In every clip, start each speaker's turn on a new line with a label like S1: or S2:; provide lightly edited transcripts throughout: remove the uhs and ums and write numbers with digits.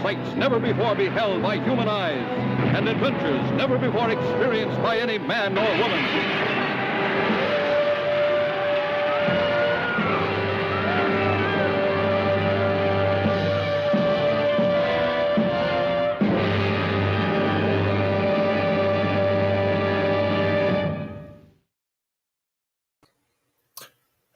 S1: sights never before beheld by human eyes, and adventures never before experienced by any man or woman.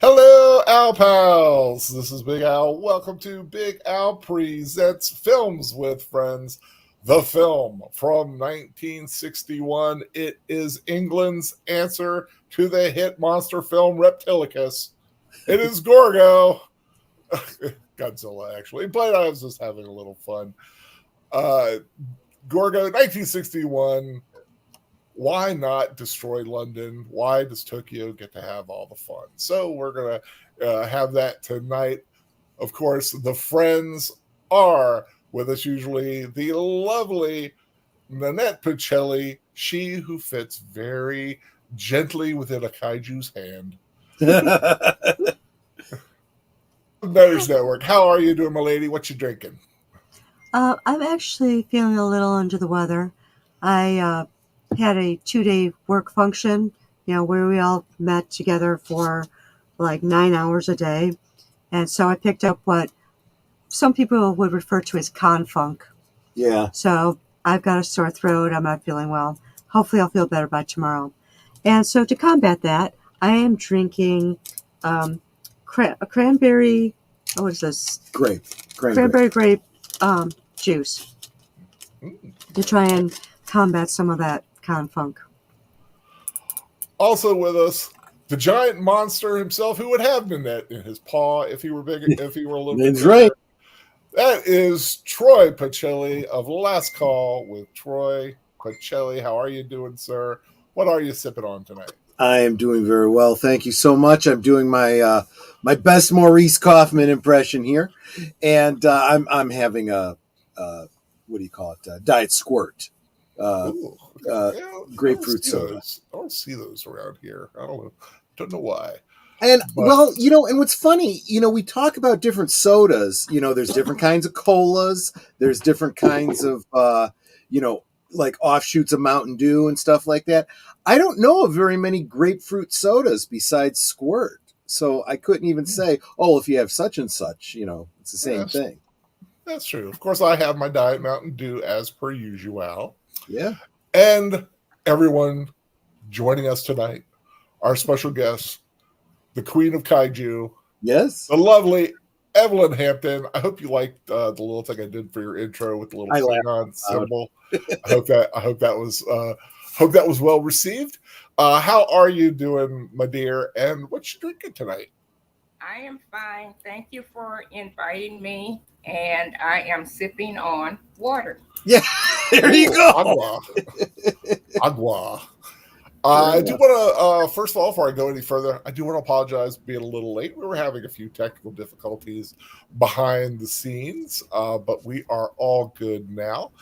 S2: Hello, Al Pals. This is Big Al. Welcome to Big Al Presents Films with Friends. The film from 1961. It is England's answer to the hit monster film Reptilicus. It is Gorgo. Godzilla, actually, but I was just having a little fun. Gorgo, 1961. Why not destroy London? Why does Tokyo get to have all the fun? So we're going to have that tonight. Of course, the friends are with us usually. The lovely Nanette Pacelli, she who fits very gently within a kaiju's hand. Betters Network. How are you doing, my lady? What you drinking?
S3: I'm actually feeling a little under the weather. I had a 2-day work function, where we all met together for like 9 hours a day. And so I picked up what some people would refer to as con funk.
S4: Yeah.
S3: So I've got a sore throat. I'm not feeling well. Hopefully I'll feel better by tomorrow. And so to combat that, I am drinking a cranberry, what is this? Cranberry grape juice to try and combat some of that con funk.
S2: Also with us, the giant monster himself, who would have Nanette in his paw if he were bigger, if he were a little bit
S4: That's
S2: bigger.
S4: right.
S2: That is Troy Pacelli of Last Call with Troy Pacelli. How are you doing, sir? What are you sipping on tonight?
S4: I am doing very well. Thank you so much. I'm doing my my best Maurice Kaufman impression here, and I'm having a what do you call it? Diet Squirt. Grapefruit soda.
S2: I don't see those around here. I don't know why.
S4: And well, and what's funny, we talk about different sodas. There's different kinds of colas. There's different kinds of, like offshoots of Mountain Dew and stuff like that. I don't know of very many grapefruit sodas besides Squirt. So I couldn't even say, if you have such and such, it's the same thing.
S2: That's true. Of course, I have my Diet Mountain Dew as per usual.
S4: Yeah.
S2: And everyone joining us tonight, our special guest, the Queen of Kaiju.
S4: Yes.
S2: The lovely Evelyn Hampton. I hope you liked the little thing I did for your intro with the little Klingon symbol. I hope that was well received. How are you doing, my dear? And what you drinking tonight?
S5: I am fine. Thank you for inviting me. And I am sipping on water.
S4: Yeah, there you go.
S2: Agua. I do want to, first of all, before I go any further, I do want to apologize for being a little late. We were having a few technical difficulties behind the scenes, but we are all good now.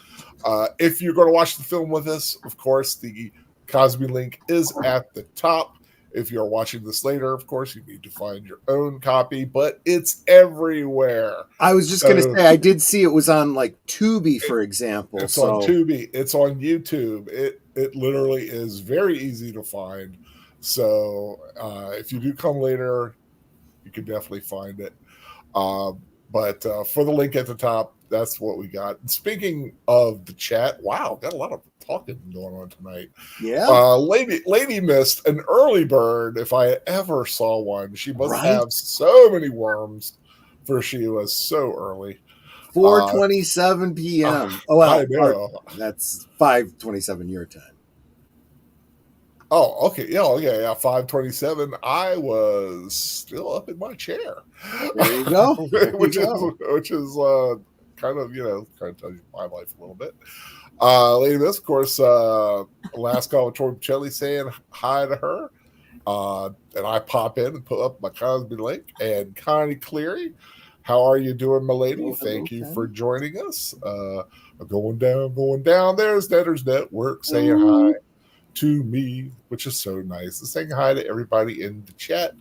S2: If you're going to watch the film with us, of course, the Cosby link is at the top. If you're watching this later, of course, you need to find your own copy, but it's everywhere.
S4: I was just going to say, I did see it was on like Tubi, for example.
S2: It's on Tubi. It's on YouTube. It literally is very easy to find. So if you do come later, you can definitely find it. But for the link at the top, that's what we got. And speaking of the chat, wow, got a lot of talking going on tonight.
S4: Yeah.
S2: Lady missed an early bird if I ever saw one. She must have so many worms for she was so early.
S4: 4:27 p.m.
S2: I know.
S4: That's 5:27 your time.
S2: Oh, okay. Yeah, 5:27. I was still up in my chair.
S4: There you go.
S2: Which is kind of tells you my life a little bit. Lady Miss, of course, last call with Troy Pacelli saying hi to her. And I pop in and put up my Cosby link. And Connie Cleary, how are you doing, my lady? Thank you for joining us. Going down. There's Netters Network saying hi to me, which is so nice. Saying hi to everybody in the chat.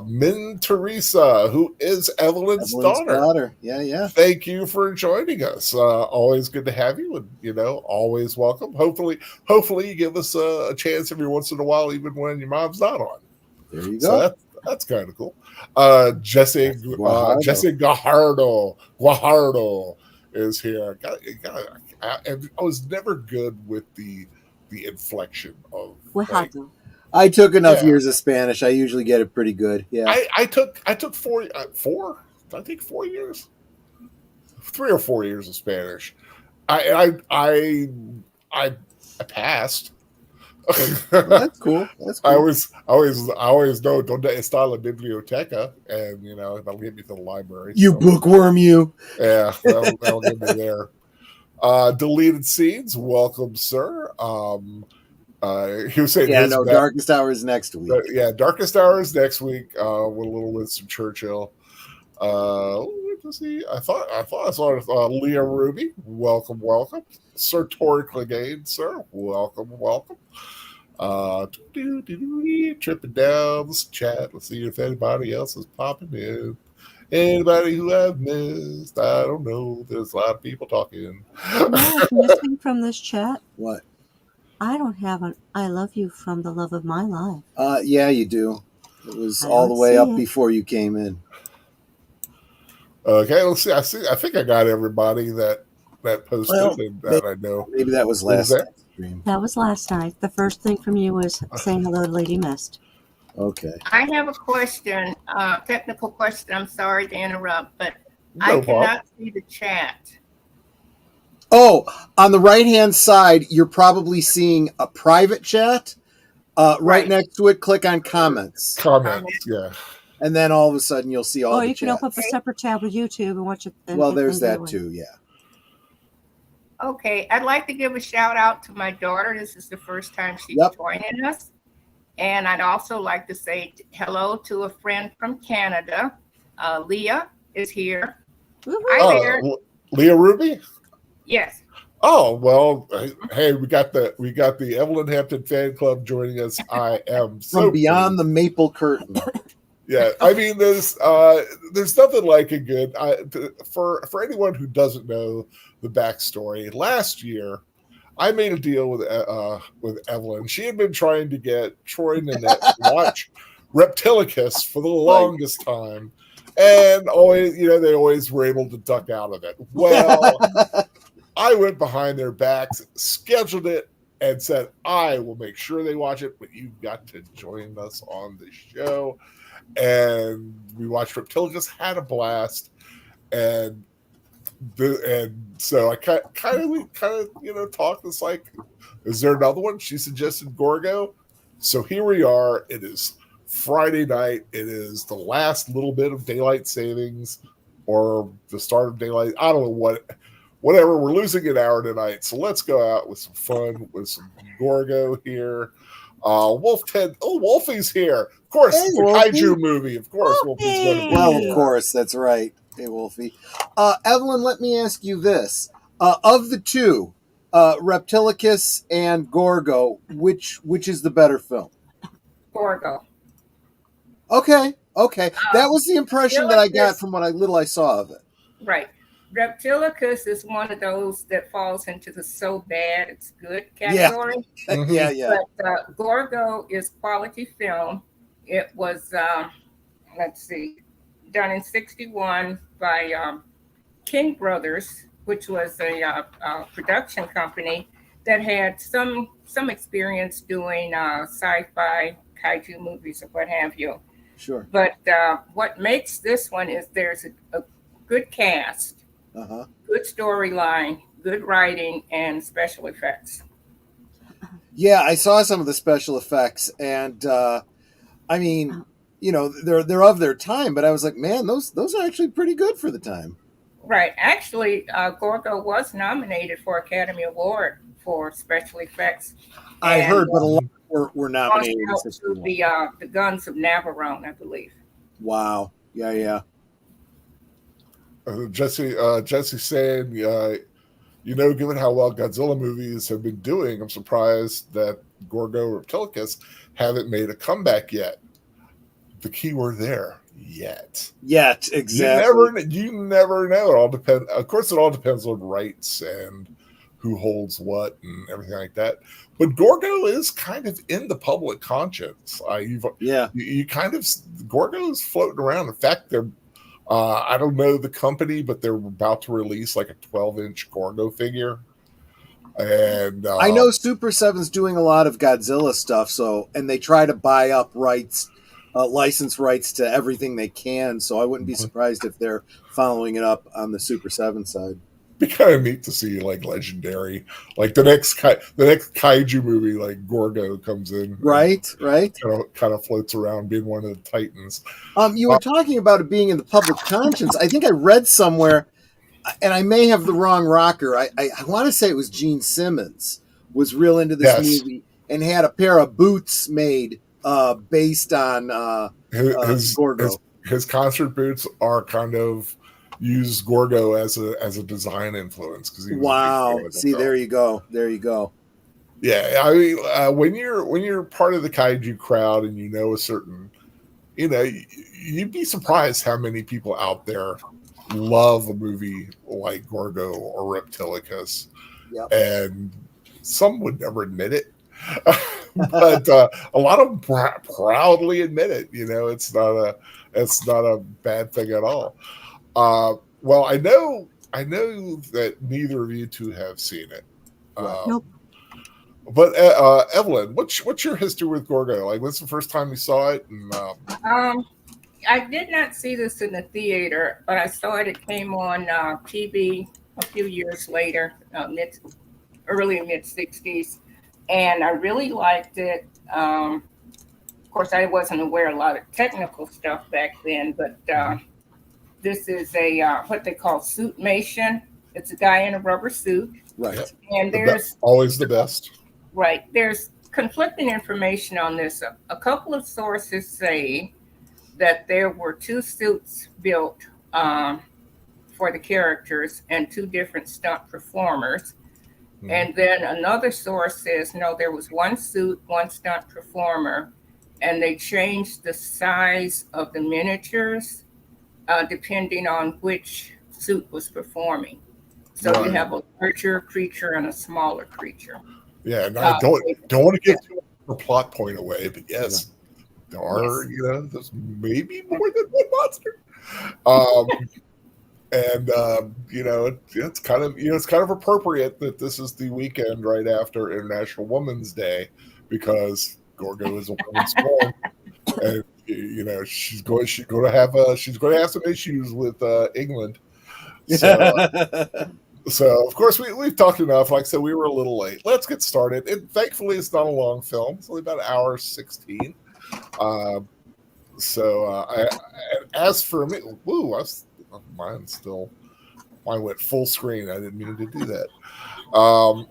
S2: Min Teresa, who is Evelyn's daughter.
S4: Yeah.
S2: Thank you for joining us. Always good to have you, and always welcome. Hopefully you give us a chance every once in a while, even when your mom's not on.
S4: There you go.
S2: So that's kind of cool. Jesse Guajardo is here. And I was never good with the inflection of.
S3: Guajardo.
S4: I took enough years of Spanish. I usually get it pretty good. Yeah.
S2: I took 4 I think 4 years, 3 or 4 years of Spanish. I passed.
S4: Well, that's cool.
S2: I always know donde está la biblioteca, and that'll get me to the library.
S4: You bookworm, you.
S2: Yeah, that'll get me there. Deleted scenes, welcome, sir. He was saying,
S4: Darkest Hours next week.
S2: Darkest Hours next week. With a little Winston Churchill. Let's see. I thought I saw Leah Ruby. Welcome. Sir Tori Clegane, sir. Welcome. Tripping down this chat. Let's see if anybody else is popping in. Anybody who I've missed? I don't know. There's a lot of people talking.
S3: What's missing from this chat?
S4: What?
S3: I don't have an "I love you" from the love of my life.
S4: Yeah, you do. It was all the way up before you came in.
S2: Okay, let's see. I think I got everybody that posted that I know.
S4: Maybe that was last night's stream.
S3: That was last night. The first thing from you was saying hello to Lady Mist.
S4: Okay.
S5: I have a question, technical question. I'm sorry to interrupt, but
S2: No
S5: I cannot see the chat.
S4: Oh, on the right-hand side, you're probably seeing a private chat. Right next to it, click on comments.
S2: Comments, yeah.
S4: And then all of a sudden, you'll see all the
S3: you can
S4: chats.
S3: open up a separate tab with YouTube and watch it.
S4: Well, there's that too, yeah.
S5: Okay, I'd like to give a shout out to my daughter. This is the first time she's joining us. And I'd also like to say hello to a friend from Canada. Leah is here. Hi there.
S2: Leah Ruby?
S5: Yes.
S2: Oh, well, hey, we got the Evelyn Hampton fan club joining us. I am so
S4: from beyond the maple curtain.
S2: Yeah, I mean, there's nothing like a good for anyone who doesn't know the backstory. Last year, I made a deal with Evelyn. She had been trying to get Troy and Nanette to watch Reptilicus for the longest time, and always, they always were able to duck out of it. Well, I went behind their backs, scheduled it, and said, I will make sure they watch it, but you've got to join us on the show. And we watched Reptilicus, had a blast, and so I kind of talked. It's like, is there another one? She suggested Gorgo, so here we are. It is Friday night. It is the last little bit of daylight savings, or the start of daylight. I don't know whatever. We're losing an hour tonight, so let's go out with some fun with some Gorgo here. Wolf Ted. Oh, Wolfie's here. Of course,
S4: hey,
S2: the kaiju movie. Of course, Wolfie's going to be
S4: Well, of course, that's right. Hey, Wolfie. Evelyn, let me ask you this. Of the two, Reptilicus and Gorgo, which is the better film?
S5: Gorgo.
S4: Okay. That was the impression that I got from what I saw of it.
S5: Right. Reptilicus is one of those that falls into the so bad it's good category.
S4: Yeah.
S5: But Gorgo is quality film. It was, done in 1961 by King Brothers, which was a production company that had some experience doing sci-fi kaiju movies or what have you.
S4: Sure.
S5: But what makes this one is there's a good cast. Good storyline, good writing, and special effects.
S4: Yeah, I saw some of the special effects, and I mean, they're of their time, but I was like, man, those are actually pretty good for the time.
S5: Right. Actually, Gorgo was nominated for Academy Award for special effects.
S4: I heard, but a lot were nominated.
S5: To the Guns of Navarone, I believe.
S4: Wow. Yeah.
S2: Jesse saying, given how well Godzilla movies have been doing, I'm surprised that Gorgo Reptilicus haven't made a comeback yet. the key word there, yet.
S4: Yet, exactly.
S2: You never know. It all depends. Of course, it all depends on rights and who holds what and everything like that. But Gorgo is kind of in the public conscience. You kind of, Gorgo is floating around. In fact, they're I don't know the company, but they're about to release like a 12-inch Gorgo figure. And
S4: I know Super 7's doing a lot of Godzilla stuff, and they try to buy up rights, license rights to everything they can. So I wouldn't be surprised if they're following it up on the Super 7 side.
S2: Be kind of neat to see like legendary, like the next kaiju movie, like Gorgo comes in,
S4: right,
S2: kind of floats around being one of the titans.
S4: You were talking about it being in the public conscience. I think I read somewhere, and I may have the wrong rocker. I want to say it was Gene Simmons was real into this movie and had a pair of boots made based on
S2: his
S4: Gorgo.
S2: His concert boots are kind of use Gorgo as a design influence because
S4: wow. See, there you go.
S2: Yeah, I mean, when you're part of the kaiju crowd and you know a certain, you'd be surprised how many people out there love a movie like Gorgo or Reptilicus, and some would never admit it, but a lot of them proudly admit it. It's not a bad thing at all. Well, I know that neither of you two have seen it.
S3: Nope.
S2: But Evelyn, what's your history with Gorgo? Like, when's the first time you saw it? And,
S5: I did not see this in the theater, but I saw it. It came on TV a few years later, early mid 60s, and I really liked it. Of course, I wasn't aware of a lot of technical stuff back then, but this is a what they call suitmation. It's a guy in a rubber suit.
S4: Right.
S5: And there's
S2: always the best.
S5: Right. There's conflicting information on this. A couple of sources say that there were 2 suits built for the characters and 2 different stunt performers. Mm-hmm. And then another source says, no, there was 1 suit, 1 stunt performer, and they changed the size of the miniatures depending on which suit was performing. So you have a larger creature and a smaller creature.
S2: Yeah, and I don't want to give too much of a plot point away, but yes, there are, there's maybe more than 1 monster. It's kind of appropriate that this is the weekend right after International Women's Day because Gorgo is a woman's film, and she's going to have some issues with England. So of course we've talked enough. Like I said, we were a little late. Let's get started. And thankfully, it's not a long film. It's only about 1 hour 16. As for me, mine went full screen. I didn't mean to do that.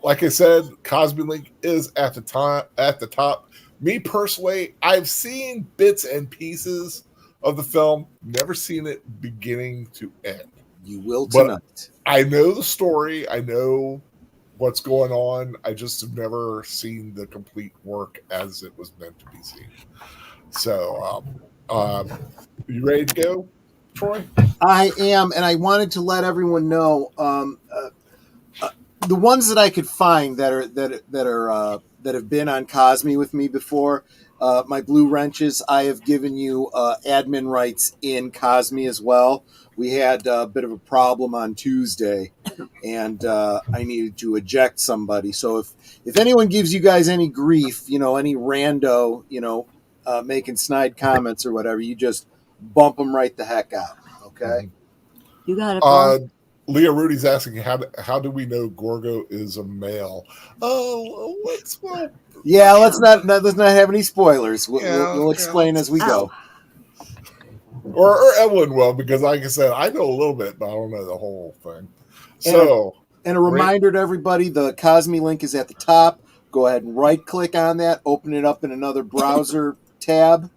S2: Like I said, Cosby Link is at the top. Me personally, I've seen bits and pieces of the film. Never seen it beginning to end.
S4: You will tonight.
S2: But I know the story. I know what's going on. I just have never seen the complete work as it was meant to be seen. So, you ready to go, Troy?
S4: I am, and I wanted to let everyone know the ones that I could find that have been on Cosme with me before. My Blue Wrenches, I have given you admin rights in Cosme as well. We had a bit of a problem on Tuesday, and I needed to eject somebody. So if anyone gives you guys any grief, any rando, making snide comments or whatever, you just bump them right the heck out. Okay.
S3: You got it.
S2: Leah Rudy's asking how do we know Gorgo is a male? Oh, let's
S4: not have any spoilers. We'll explain as we go.
S2: Or Evelyn will, because like I said, I know a little bit, but I don't know the whole thing. And
S4: a reminder to everybody, the Cosme link is at the top. Go ahead and right click on that, open it up in another browser tab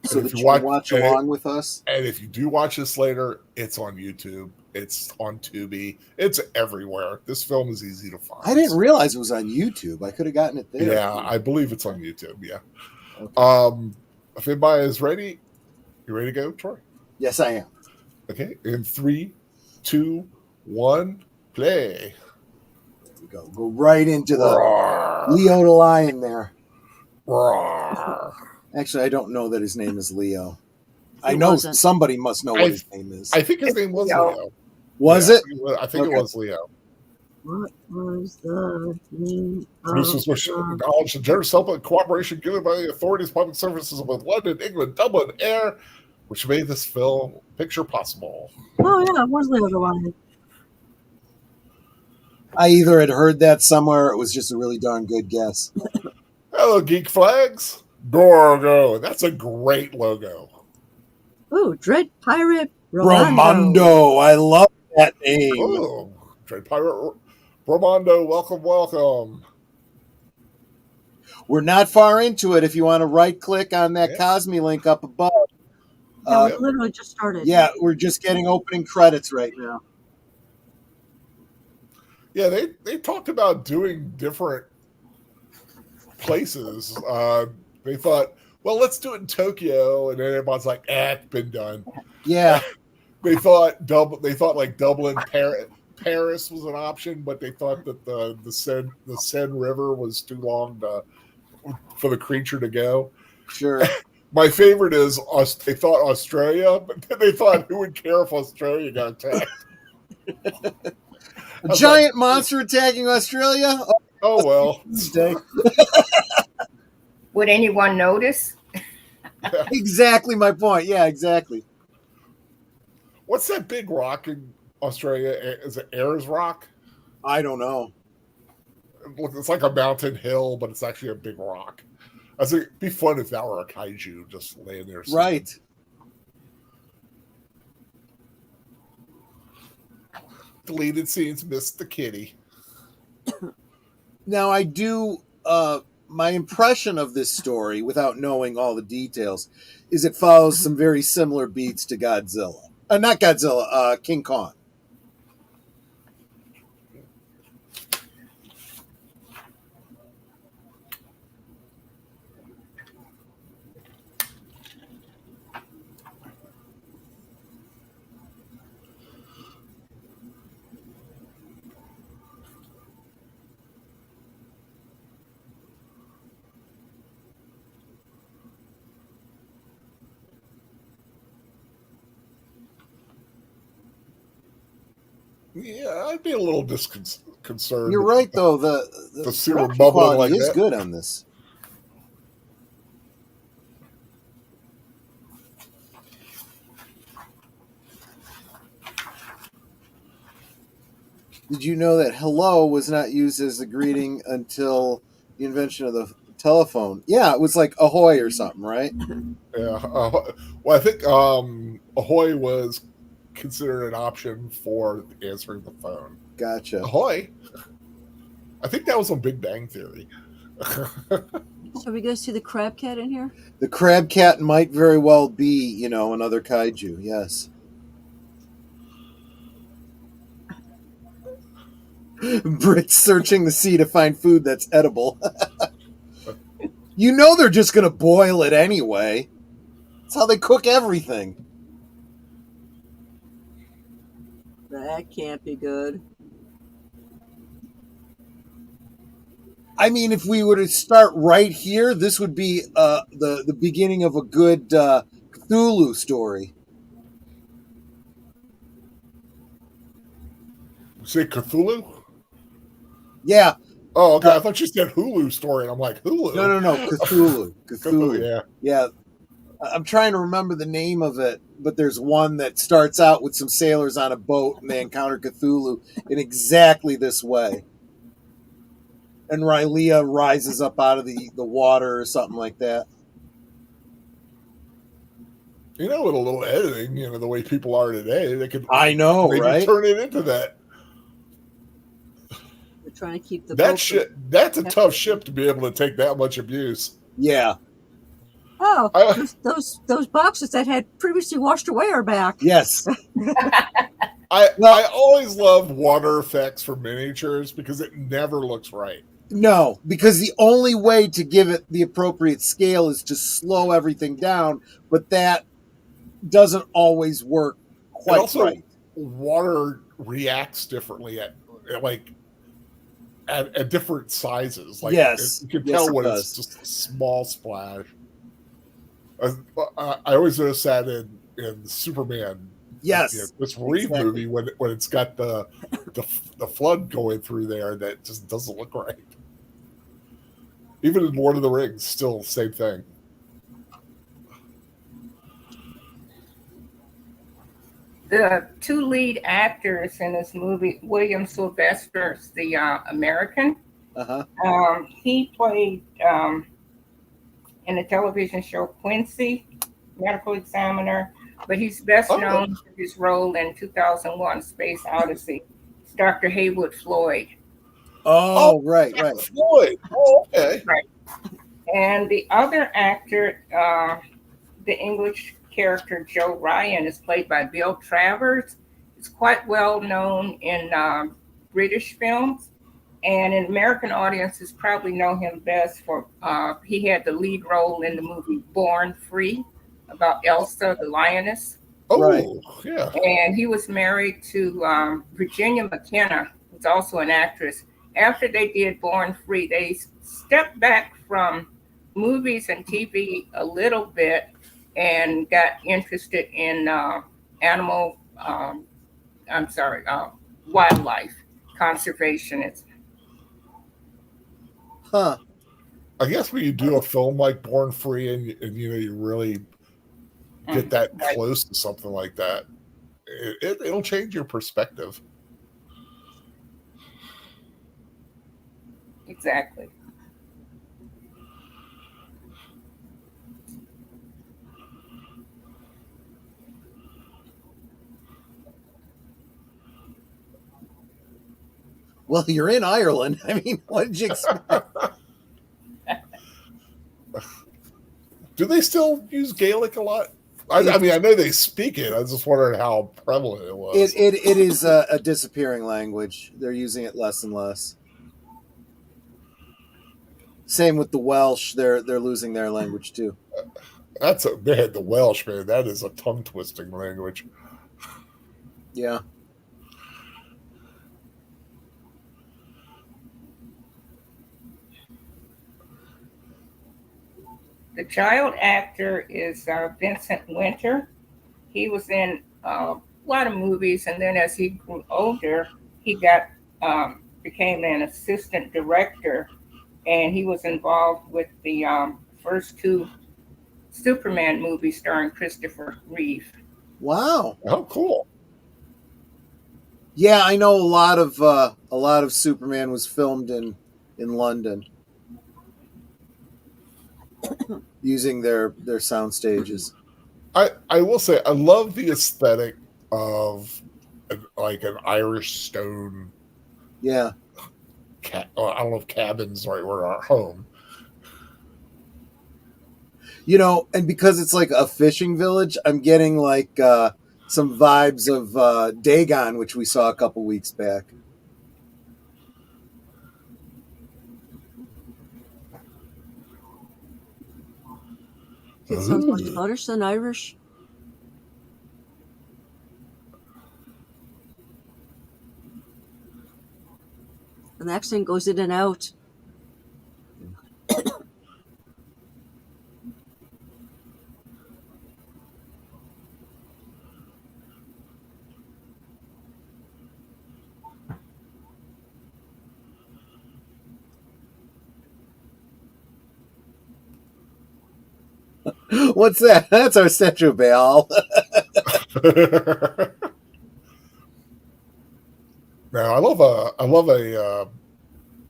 S4: so that you can watch along with us.
S2: And if you do watch this later, it's on YouTube. It's on Tubi. It's everywhere. This film is easy to find.
S4: I didn't realize it was on YouTube. I could have gotten it there.
S2: Yeah, I believe it's on YouTube. Yeah. Okay. If anybody is ready, You ready to go, Troy?
S4: Yes, I am.
S2: Okay. In 3, 2, 1, play.
S4: There we go. Go right into the
S2: Roar.
S4: Leo the Lion there.
S2: Roar.
S4: Actually, I don't know that his name is Leo. I
S3: It
S4: know
S3: wasn't.
S4: somebody must know what his name is.
S2: I think his name was
S5: Leo.
S2: Leo.
S4: Was
S2: Yeah,
S4: it?
S2: I think
S4: Okay.
S2: it was Leo.
S3: What was the name
S2: Producers wish to acknowledge the generous help and cooperation given by the authorities, public services of London, England, Dublin, Air, which made this film picture possible.
S3: Oh yeah, it was Leo the Lion.
S4: I either had heard that somewhere or it was just a really darn good guess.
S2: Hello, Geek Flags. GORGO. That's a great logo.
S3: Ooh, Dread Pirate Romando.
S4: Romando. I love that name.
S2: Oh, Trade Pirate Romando. Welcome, welcome.
S4: We're not far into it. If you want to right click on that
S2: Yeah.
S4: Cosme link up above.
S3: No, it literally just started.
S4: Yeah, we're just getting opening credits right now.
S2: Yeah, they talked about doing different places. They thought, well, let's do it in Tokyo, and then everyone's like, it's been done.
S4: Yeah.
S2: They thought like Dublin, Paris was an option, but they thought that the Seine River was too long for the creature to go.
S4: Sure.
S2: My favorite is they thought Australia, but then they thought, who would care if Australia got attacked?
S4: A giant monster attacking Australia?
S2: Oh well.
S4: Mistake.
S5: Would anyone notice?
S4: Exactly my point. Yeah, exactly.
S2: What's that big rock in Australia? Is it Ayers Rock?
S4: I don't know.
S2: It's like a mountain hill, but it's actually a big rock. I think it'd be fun if that were a kaiju just laying there.
S4: Right.
S2: Deleted scenes, missed the kitty.
S4: Now, I do, my impression of this story, without knowing all the details, is it follows some very similar beats to Godzilla. Not Godzilla, King Kong.
S2: Yeah, I'd be a little disconcerted.
S4: You're right, though. The
S2: see her
S4: production
S2: bubbling
S4: quality
S2: like
S4: is
S2: that.
S4: good on this. Did you know that hello was not used as a greeting until the invention of the telephone? Yeah, it was like ahoy or something, right?
S2: Yeah. Well, I think ahoy was considered an option for answering the phone.
S4: Gotcha.
S2: Ahoy. I think that was on Big Bang Theory.
S3: So we go see the crab cat in here?
S4: The crab cat might very well be, another kaiju. Yes. Brits searching the sea to find food that's edible. They're just going to boil it anyway. That's how they cook everything.
S3: That can't be good.
S4: I mean, if we were to start right here, this would be the beginning of a good Cthulhu story.
S2: Say Cthulhu?
S4: Yeah.
S2: Oh, okay. I thought you said Hulu story, and I'm like, Hulu?
S4: No. Cthulhu. Cthulhu.
S2: Yeah.
S4: Yeah. I'm trying to remember the name of it, but there's one that starts out with some sailors on a boat, and they encounter Cthulhu in exactly this way. And Rylea rises up out of the water or something like that.
S2: With a little editing, the way people are today, they could.
S4: I know,
S2: maybe
S4: right?
S2: turn it into that.
S3: They're trying to keep the
S2: That
S3: boat
S2: ship. That's a tough ship to be able to take that much abuse.
S4: Yeah.
S3: Oh, those boxes that had previously washed away are back.
S4: Yes.
S2: I always love water effects for miniatures because it never looks right.
S4: No, because the only way to give it the appropriate scale is to slow everything down, but that doesn't always work
S2: And
S4: quite
S2: also,
S4: right.
S2: water reacts differently at different sizes. Like
S4: Yes.
S2: you can
S4: Yes,
S2: tell
S4: it
S2: when it's
S4: does.
S2: just a small splash. I always notice that in Superman,
S4: Yes.
S2: this Reeve
S4: exactly.
S2: movie when it's got the flood going through there that just doesn't look right. Even in Lord of the Rings, still same thing.
S5: The two lead actors in this movie, William Sylvester's the American.
S4: Uh-huh.
S5: He played in the television show Quincy, medical examiner, but he's best known for his role in 2001 Space Odyssey. It's Dr. Haywood Floyd.
S4: Oh, right.
S2: Floyd. Oh, okay.
S5: Right. And the other actor, the English character Joe Ryan, is played by Bill Travers. He's quite well known in British films, and in American audiences probably know him best for he had the lead role in the movie Born Free about Elsa the lioness.
S2: Oh,
S4: Right.
S2: yeah.
S5: And he was married to Virginia McKenna, who's also an actress. After they did Born Free, they stepped back from movies and TV a little bit and got interested in wildlife conservation.
S4: Huh.
S2: I guess when you do a film like Born Free and you really get that close to something like that, it'll change your perspective.
S5: Exactly.
S4: Well, you're in Ireland. I mean, what did you expect?
S2: Do they still use Gaelic a lot? I mean, I know they speak it. I was just wondering how prevalent it was.
S4: It is a disappearing language. They're using it less and less. Same with the Welsh. They're losing their language too.
S2: They had the Welsh, man. That is a tongue twisting language.
S4: Yeah.
S5: The child actor is Vincent Winter. He was in a lot of movies, and then as he grew older, he became an assistant director, and he was involved with the first two Superman movies starring Christopher Reeve.
S4: Wow.
S2: Oh, cool.
S4: Yeah, I know a lot of Superman was filmed in London using their sound stages.
S2: I will say I love the aesthetic of like an Irish stone.
S4: Yeah.
S2: I don't know if cabin's the right word, our home.
S4: You know, and because it's like a fishing village, I'm getting like some vibes of Dagon, which we saw a couple weeks back.
S3: It sounds more Scottish than Irish. And the accent goes in and out.
S4: What's that? That's our Central Baal.
S2: Now I love a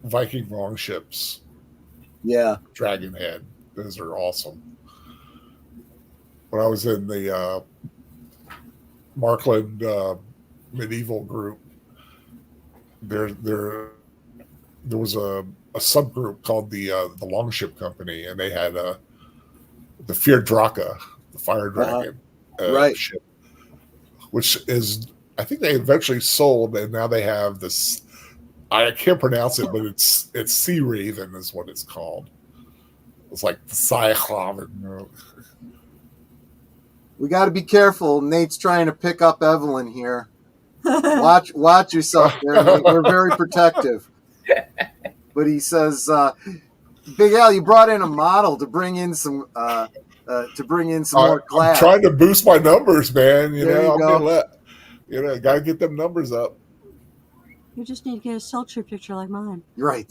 S2: Viking longships.
S4: Yeah.
S2: Dragon Head. Those are awesome. When I was in the Markland medieval group, there was a subgroup called the Longship Company, and they had the Fear Draka, the fire dragon
S4: right.
S2: ship, which is, I think they eventually sold, and now they have this. I can't pronounce it, but it's Sea Raven is what it's called. It's like the Cyclops.
S4: We got to be careful. Nate's trying to pick up Evelyn here. Watch yourself there, Nate. We're very protective. But he says, Big Al, you brought in a model to bring in some more class.
S2: I'm trying to boost my numbers, man.
S4: There you
S2: I'm
S4: go.
S2: gonna gotta get them numbers up.
S3: You just need to get a sultry picture like mine.
S4: Right.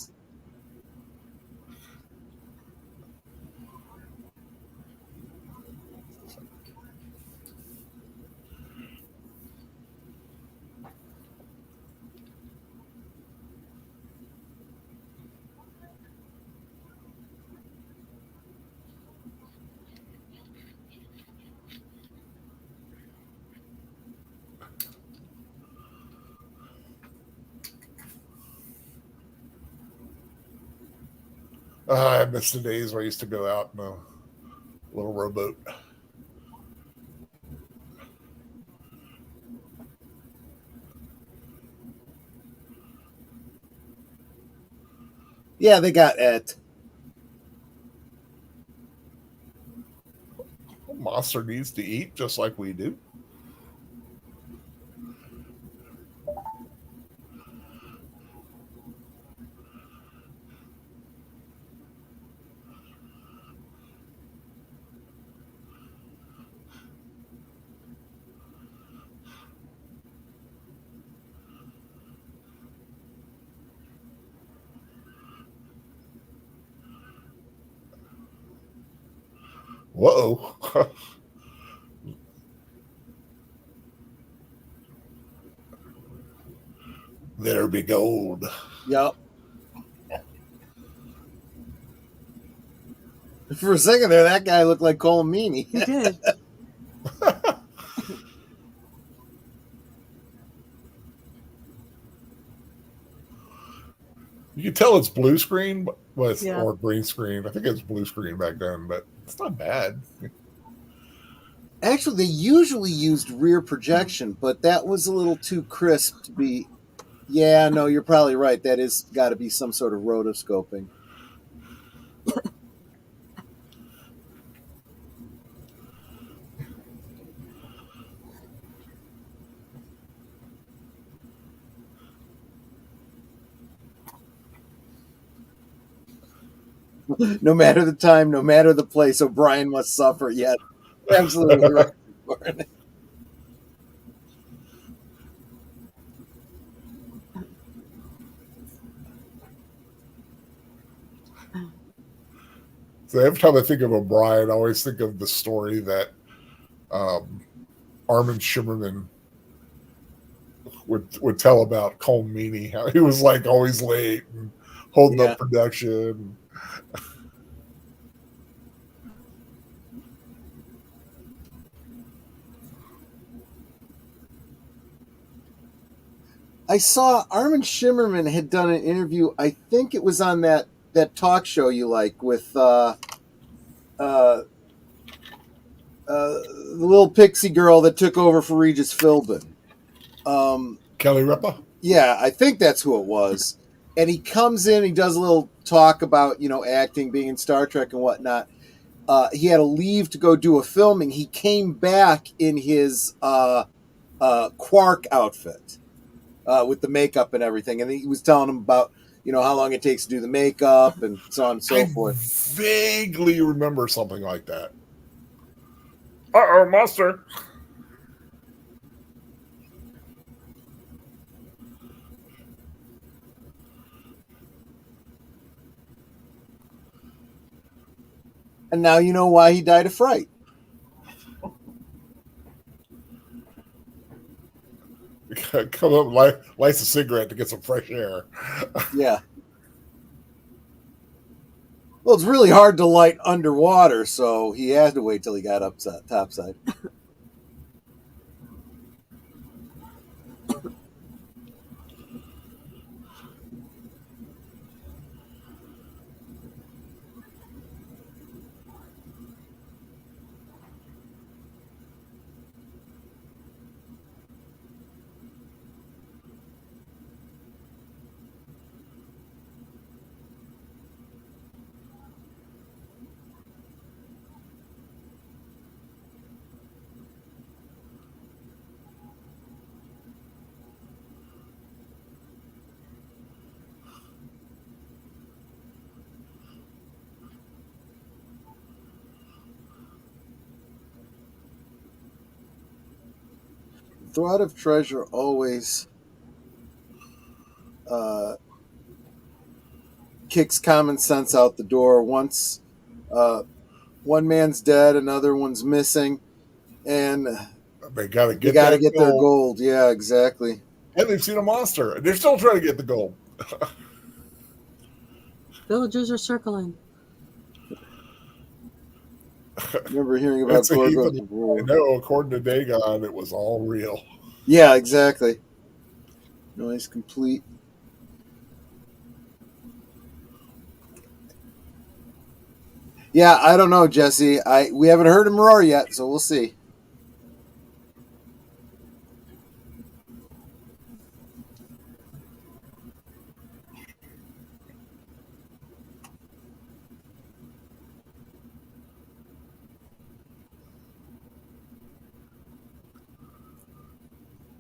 S2: I miss the days where I used to go out in a little rowboat.
S4: Yeah, they got it.
S2: Monster needs to eat just like we do. Whoa. There be gold.
S4: Yep. For a second there, that guy looked like Cole Meany.
S3: He did.
S2: You can tell it's blue screen
S3: Yeah.
S2: or green screen. I think it's blue screen back then, but it's not bad.
S4: Actually, they usually used rear projection, but that was a little too crisp to be. Yeah, no, you're probably right. That is got to be some sort of rotoscoping. No matter the time, no matter the place, O'Brien must suffer. Yet, absolutely right.
S2: So every time I think of O'Brien, I always think of the story that Armin Shimmerman would tell about Cole Meany, how he was like always late and holding up production.
S4: I saw Armin Shimmerman had done an interview. I think it was on that talk show you like with the little pixie girl that took over for Regis Philbin.
S2: Kelly Ripa?
S4: Yeah, I think that's who it was. And he comes in, he does a little talk about, acting, being in Star Trek and whatnot. He had to leave to go do a filming. He came back in his Quark outfit with the makeup and everything. And he was telling him about, how long it takes to do the makeup and so on and so forth.
S2: Vaguely remember something like that. Uh-oh, monster.
S4: And now you know why he died of fright.
S2: Come up, lights a cigarette to get some fresh air.
S4: Yeah. Well, it's really hard to light underwater, so he had to wait till he got topside. thought of treasure always kicks common sense out the door. Once one man's dead, another one's missing, and
S2: They got to
S4: they
S2: get
S4: got to
S2: that
S4: get their gold. Yeah, exactly.
S2: And they've seen a monster, and they're still trying to get the gold.
S3: Villagers are circling.
S4: I remember hearing about
S2: It's a heap
S4: GORGO
S2: of-
S4: before.
S2: I know, according to Dagon, it was all real.
S4: Yeah, exactly. Noise complete. Yeah, I don't know, Jesse. We haven't heard him roar yet, so we'll see.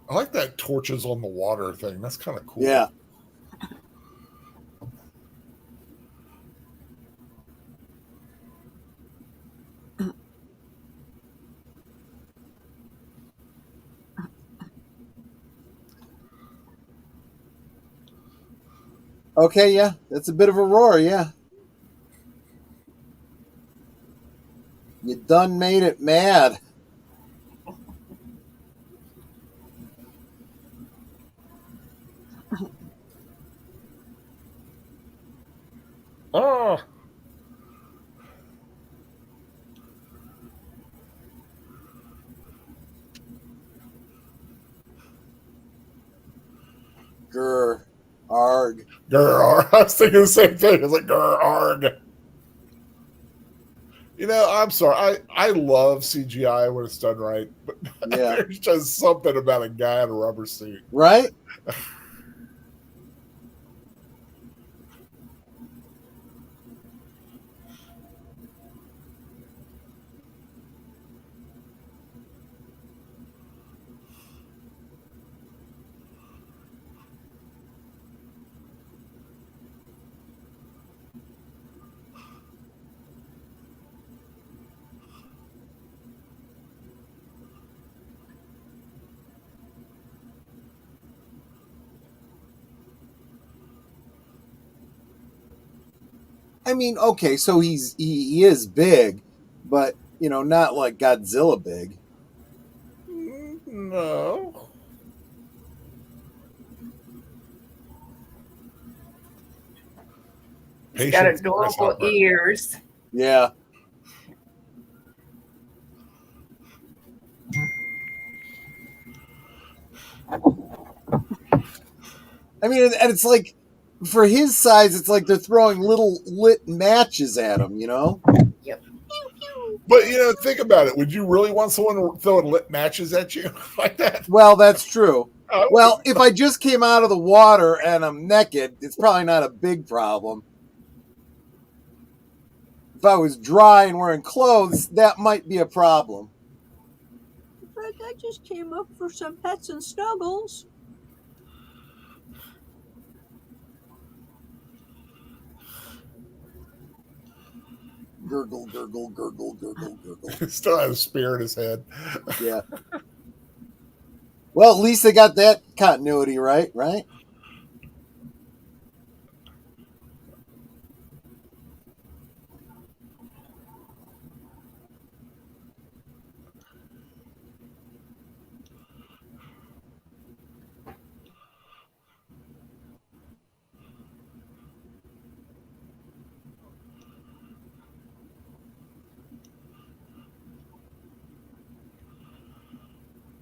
S2: I like that torches on the water thing. That's kind of cool.
S4: Yeah. Okay, yeah. That's a bit of a roar, yeah. You done made it mad.
S2: Oh,
S4: Grr. Arg.
S2: grr. I was thinking the same thing. It's like grr, arg. You know, I'm sorry. I love CGI when it's done right, but
S4: Yeah.
S2: there's just something about a guy in a rubber suit.
S4: Right? I mean, okay, so he is big, but not like Godzilla big.
S2: No.
S5: He's got
S2: Patience,
S5: adorable
S2: grasshopper.
S5: ears.
S4: Yeah. I mean, and it's like, for his size, it's like they're throwing little lit matches at him,
S5: Yep.
S2: But think about it. Would you really want someone throwing lit matches at you like that?
S4: Well, that's true.
S2: I
S4: Well, if I just came out of the water and I'm naked, it's probably not a big problem. If I was dry and wearing clothes, that might be a problem.
S3: But I just came up for some pets and snuggles.
S4: Gurgle, gurgle, gurgle, gurgle, gurgle.
S2: He still has a spear in his head.
S4: Yeah. Well, at least they got that continuity right?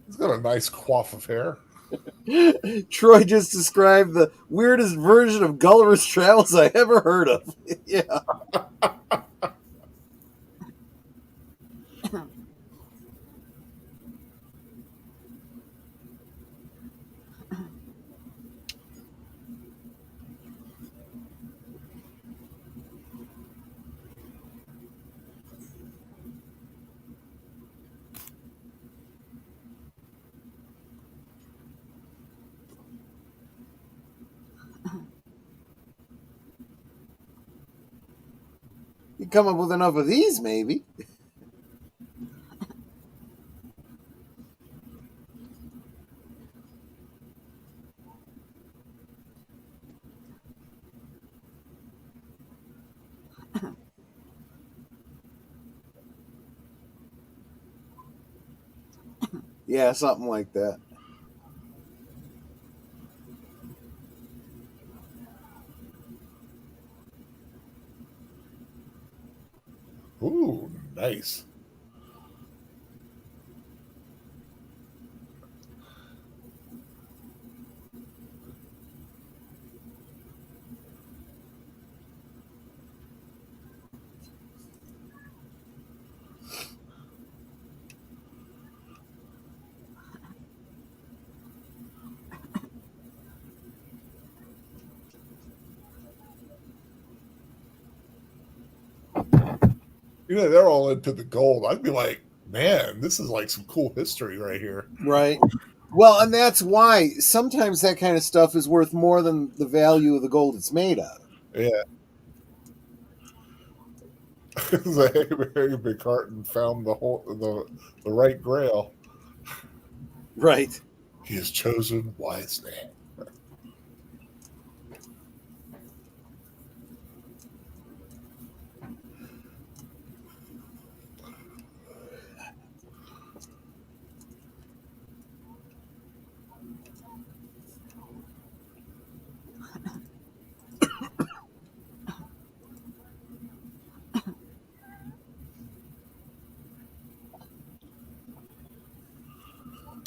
S2: He's got a nice coif of hair.
S4: Troy just described the weirdest version of Gulliver's Travels I ever heard of. Yeah. You come up with enough of these, maybe. Yeah, something like that.
S2: Ooh, nice. They're all into the gold. I'd be like, man, this is like some cool history right here.
S4: Right. Well, and that's why sometimes that kind of stuff is worth more than the value of the gold it's made out of.
S2: Yeah. Harry McCartan found the right grail.
S4: Right.
S2: He has chosen wisely.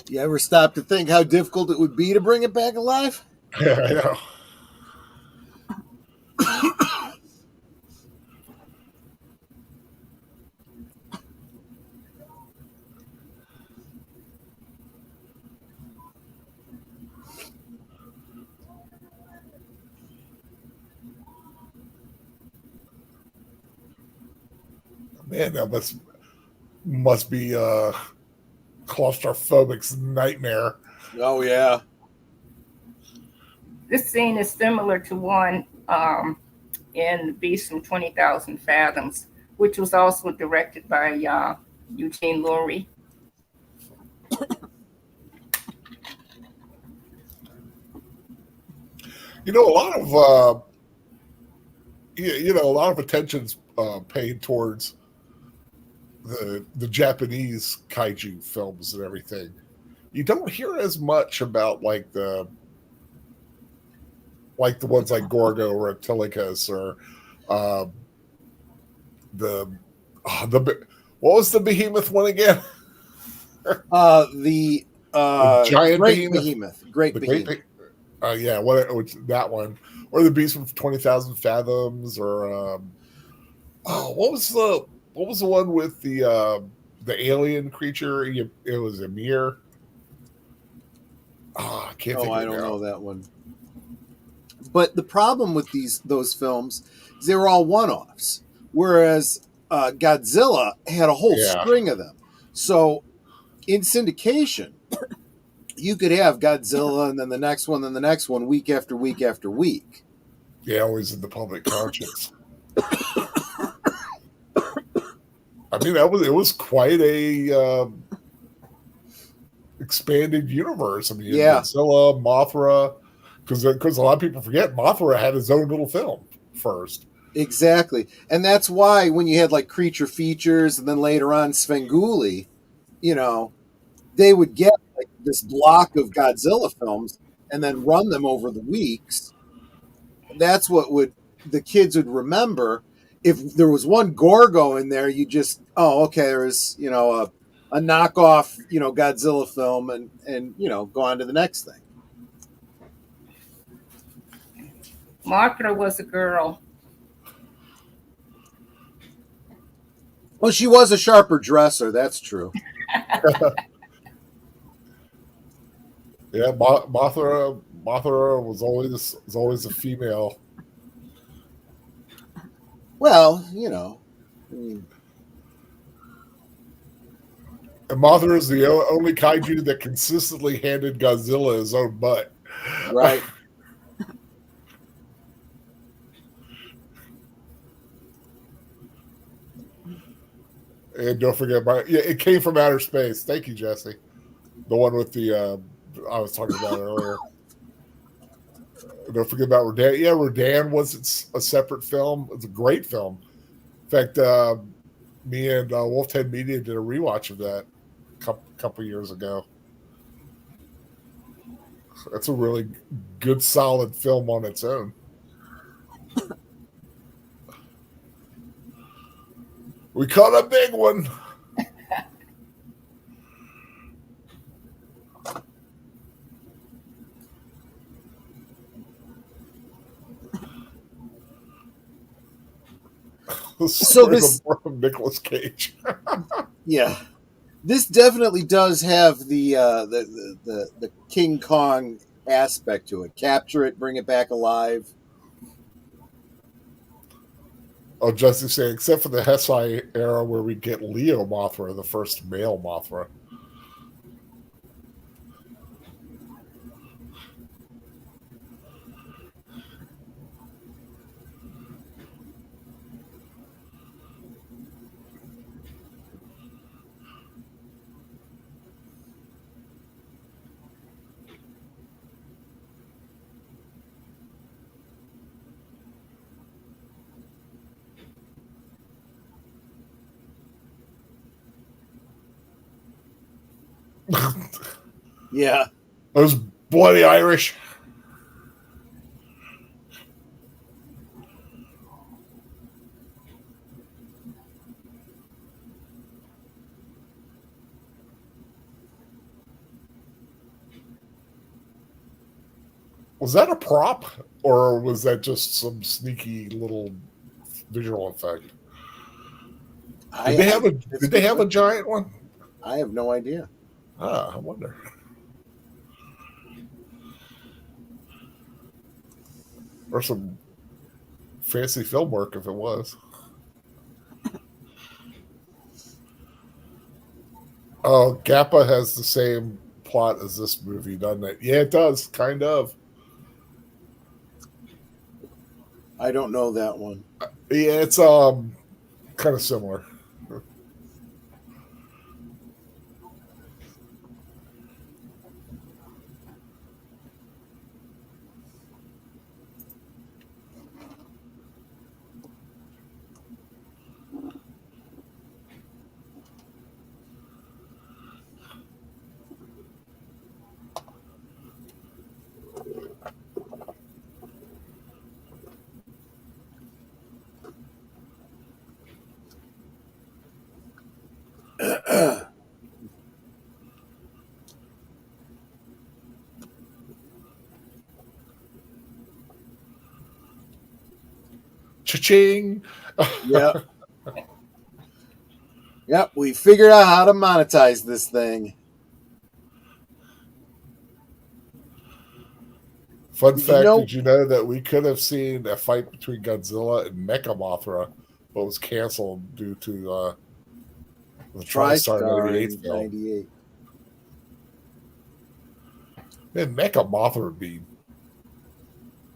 S4: You ever stop to think how difficult it would be to bring it back alive?
S2: Yeah, I know. Man, that must be claustrophobic's nightmare.
S4: Oh, yeah.
S5: This scene is similar to one in The Beast from 20,000 Fathoms, which was also directed by Eugene Lurie.
S2: A lot of attention's paid towards the Japanese kaiju films and everything. You don't hear as much about like the ones like Gorgo or Reptilicus or the what was the behemoth one again?
S4: The
S2: giant
S4: Great
S2: behemoth.
S4: Great Behemoth.
S2: That one, or the Beast from 20,000 Fathoms, or what was the one with the alien creature? It was Emir. I can't think of it.
S4: I don't know that one. But the problem with those films is they were all one-offs, whereas Godzilla had a whole string of them. So in syndication, you could have Godzilla and then the next one, then the next one, week after week after week.
S2: Yeah, always in the public conscience. I mean, it was quite a expanded universe. I mean, Godzilla, Mothra, because a lot of people forget Mothra had his own little film first.
S4: Exactly, and that's why when you had like Creature Features and then later on Svengoolie, they would get like this block of Godzilla films and then run them over the weeks. That's what the kids would remember. If there was one Gorgo in there, you just there's a knockoff Godzilla film and go on to the next thing.
S5: Mothra was a girl.
S4: Well, she was a sharper dresser. That's true.
S2: Yeah, Mothra was always a female.
S4: Well,
S2: And Mothra is the only kaiju that consistently handed Godzilla his own butt.
S4: Right.
S2: And don't forget, it came from outer space. Thank you, Jesse. The one with the I was talking about earlier. Don't forget about Rodan. Yeah, Rodan was a separate film. It's a great film. In fact, me and Wolf 10 Media did a rewatch of that. couple years ago. That's a really good, solid film on its own. We caught a big one.
S4: So this,
S2: of Nicolas Cage.
S4: yeah, this definitely does have the King Kong aspect to it. Capture it, bring it back alive.
S2: Oh, Jesse saying, except for the Hesai era where we get Leo Mothra, the first male Mothra.
S4: Yeah.
S2: Those bloody Irish. Was that a prop, or was that just some sneaky little visual effect? Did they have a giant one?
S4: I have no idea.
S2: I wonder. Or some fancy film work if it was. Oh, Gappa has the same plot as this movie, doesn't it? Yeah, it does, kind of.
S4: I don't know that one.
S2: Yeah, it's kind of similar. Cha-ching!
S4: Yep. Yep, we figured out how to monetize this thing.
S2: Fun fact, did you know that we could have seen a fight between Godzilla and Mecha Mothra, but was canceled due to the TriStar 98 film?
S4: 98.
S2: Man, Mecha Mothra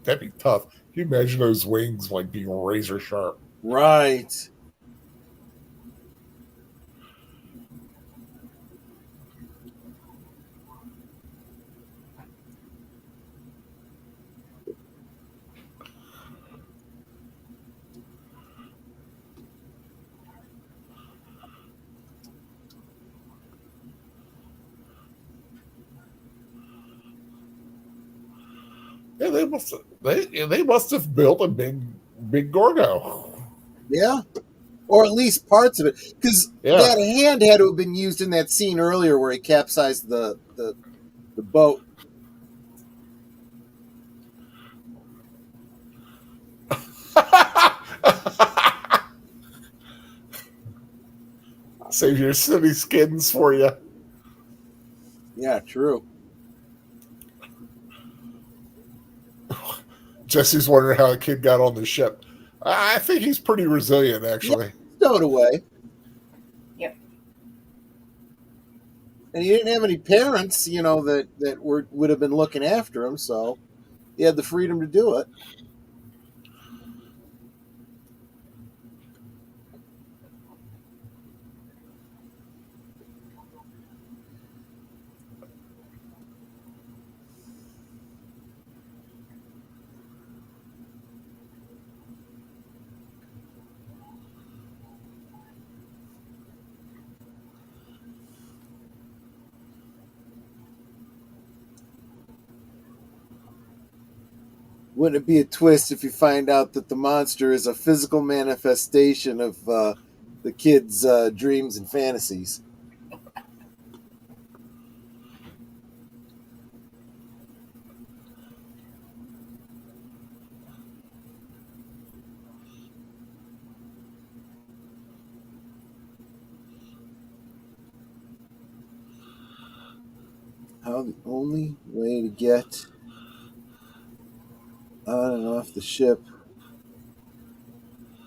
S2: that'd be tough. Can you imagine those wings like being razor sharp?
S4: Right.
S2: Yeah, they must have built a big Gorgo.
S4: Yeah. Or at least parts of it. Because that hand had to have been used in that scene earlier where he capsized the boat.
S2: Save your city skins for you.
S4: Yeah, true.
S2: Jesse's wondering how the kid got on the ship. I think he's pretty resilient, actually.
S4: Yeah, stowed away.
S5: Yep.
S4: And he didn't have any parents, that would have been looking after him, so he had the freedom to do it. Wouldn't it be a twist if you find out that the monster is a physical manifestation of the kid's dreams and fantasies? How the only way to get on and off the ship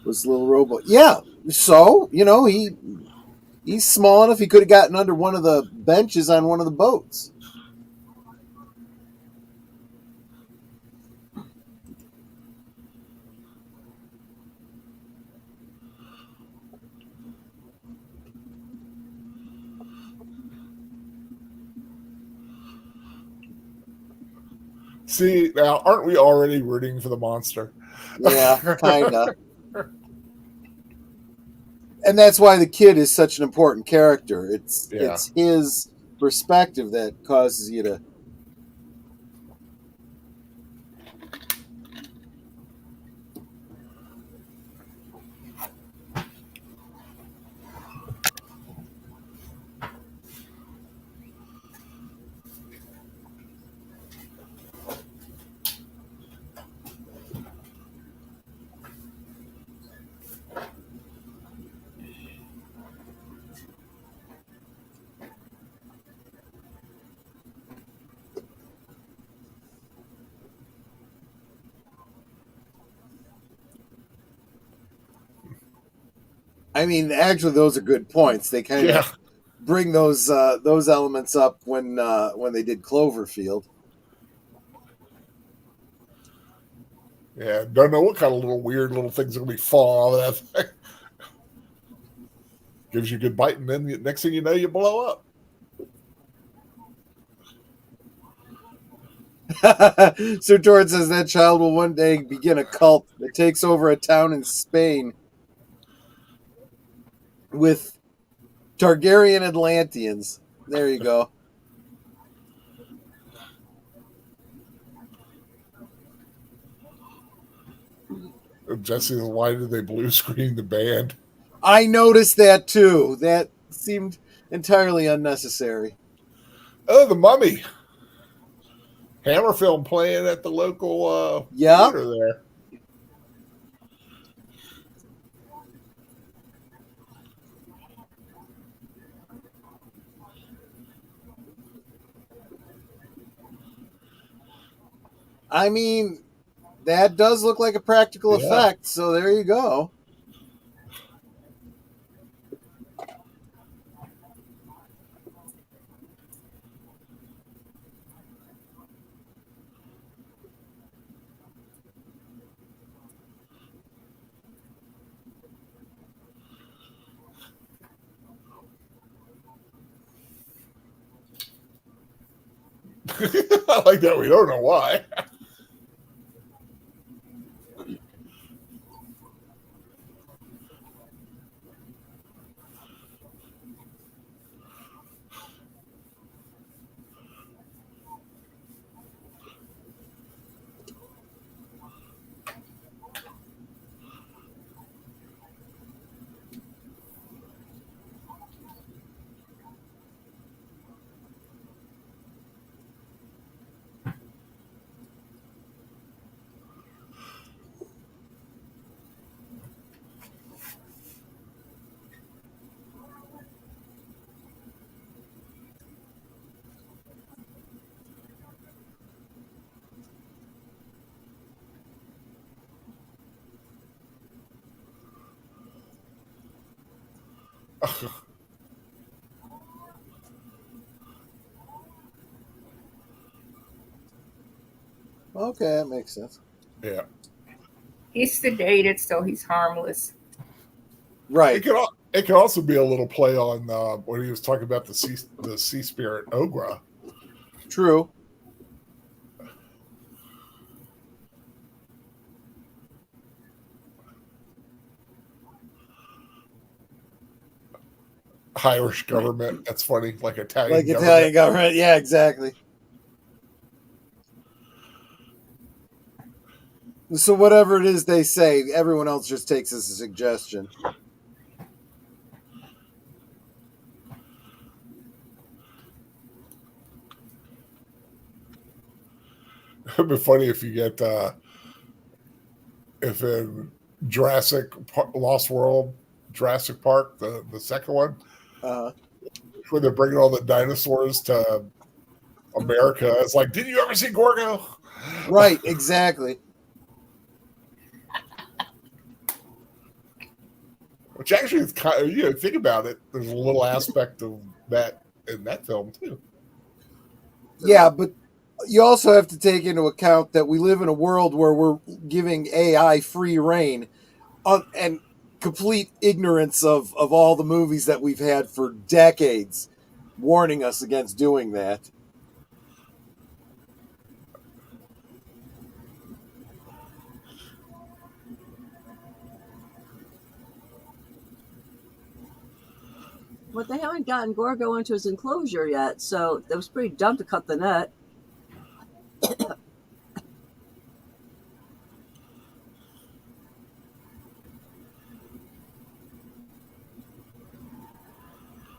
S4: was little robot. Yeah, so he's small enough. He could have gotten under one of the benches on one of the boats.
S2: See, now, aren't we already rooting for the monster?
S4: Yeah, kinda. And that's why the kid is such an important character. It's his perspective that causes you to. I mean, actually, those are good points. They kind of bring those elements up when they did Cloverfield.
S2: Yeah, don't know what kind of weird little things are going to be falling out of that thing. Gives you a good bite, and then next thing you know, you blow up.
S4: Sir George says that child will one day begin a cult that takes over a town in Spain with Targaryen Atlanteans. There you go.
S2: Jesse, why did they blue screen the band?
S4: I noticed that too. That seemed entirely unnecessary.
S2: Oh, the Mummy. Hammer film playing at the local theater there.
S4: I mean, that does look like a practical effect, so there you go.
S2: I like that. We don't know why.
S4: Okay, that makes sense.
S2: Yeah.
S5: He's sedated, so he's harmless.
S4: Right.
S2: It could also be a little play on when he was talking about the sea spirit Ogra.
S4: True.
S2: Irish government. That's funny. Like Italian government.
S4: Italian government. Yeah, exactly. So whatever it is they say, everyone else just takes as a suggestion.
S2: It'd be funny if you get if in Lost World, Jurassic Park, the second one,
S4: Uh,
S2: when they're bringing all the dinosaurs to America, it's like, did you ever see Gorgo?
S4: right, exactly.
S2: Which actually is kind of, think about it, there's a little aspect of that in that film too.
S4: Yeah, but you also have to take into account that we live in a world where we're giving AI free reign and complete ignorance of all the movies that we've had for decades, warning us against doing that.
S6: But they haven't gotten Gorgo into his enclosure yet, so it was pretty dumb to cut the net.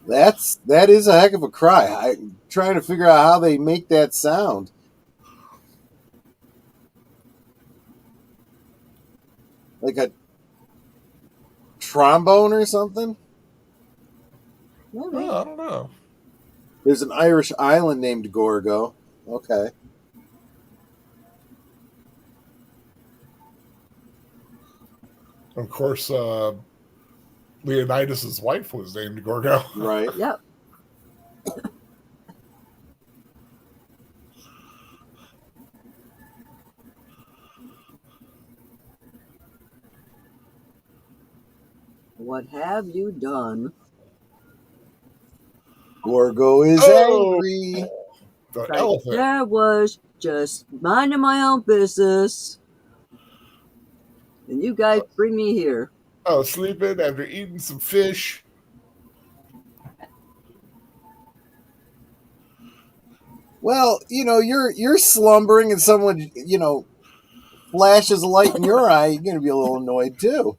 S4: That is a heck of a cry. I'm trying to figure out how they make that sound. Like a trombone or something?
S6: Maybe.
S2: I don't know.
S4: There's an Irish island named Gorgo. Okay.
S2: Of course, Leonidas' wife was named Gorgo.
S4: Right.
S6: Yep. What have you done?
S4: Gorgo is angry.
S2: The
S6: Right
S2: elephant.
S6: there was just minding my own business, and you guys bring me here.
S2: Oh, sleeping after eating some fish.
S4: Well, you're slumbering and someone, flashes a light in your eye, you're going to be a little annoyed too.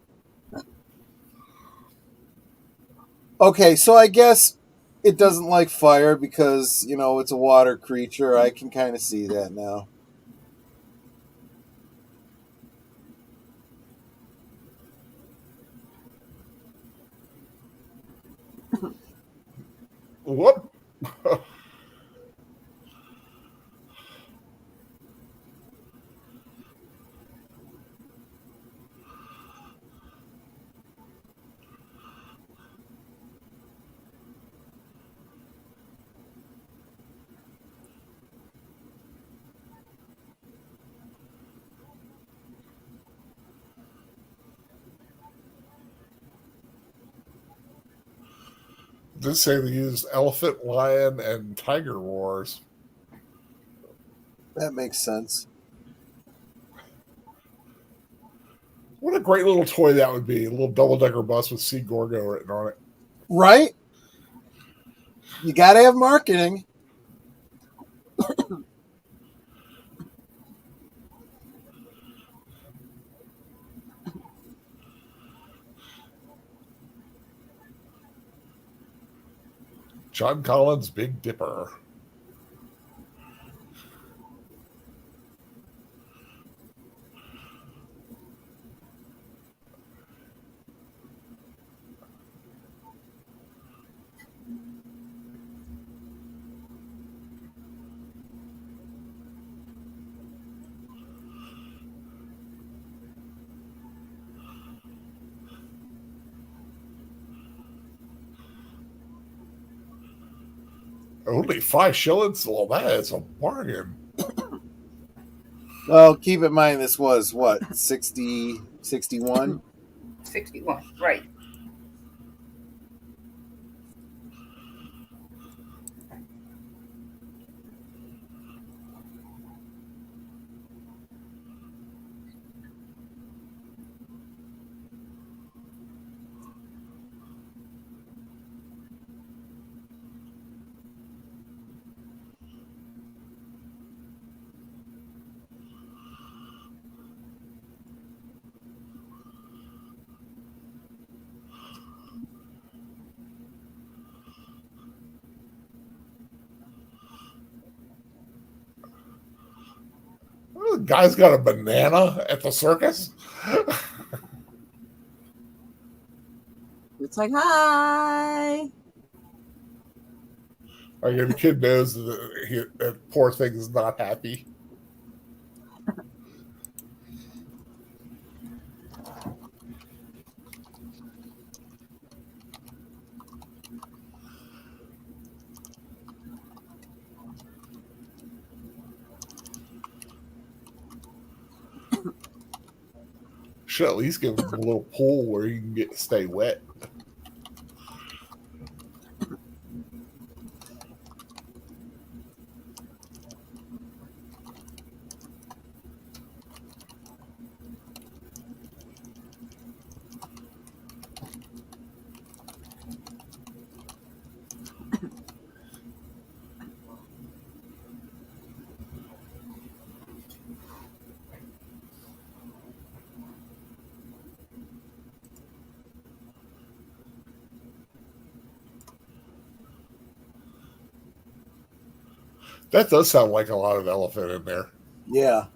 S4: Okay, so I guess it doesn't like fire because, it's a water creature. I can kind of see that now.
S2: What? Did say they used elephant, lion, and tiger roars.
S4: That makes sense.
S2: What a great little toy that would be. A little double-decker bus with C. Gorgo written on it.
S4: Right? You got to have marketing.
S2: John Collins' Big Dipper. Only 5 shillings? Well, that is a bargain.
S4: Well, keep in mind this was, what, 60, 61?
S5: 61, right.
S2: Guy's got a banana at the circus.
S6: It's like, hi.
S2: Like, the kid knows that poor thing is not happy. Should at least give him a little pool where he can stay wet. That does sound like a lot of elephant in there.
S4: Yeah.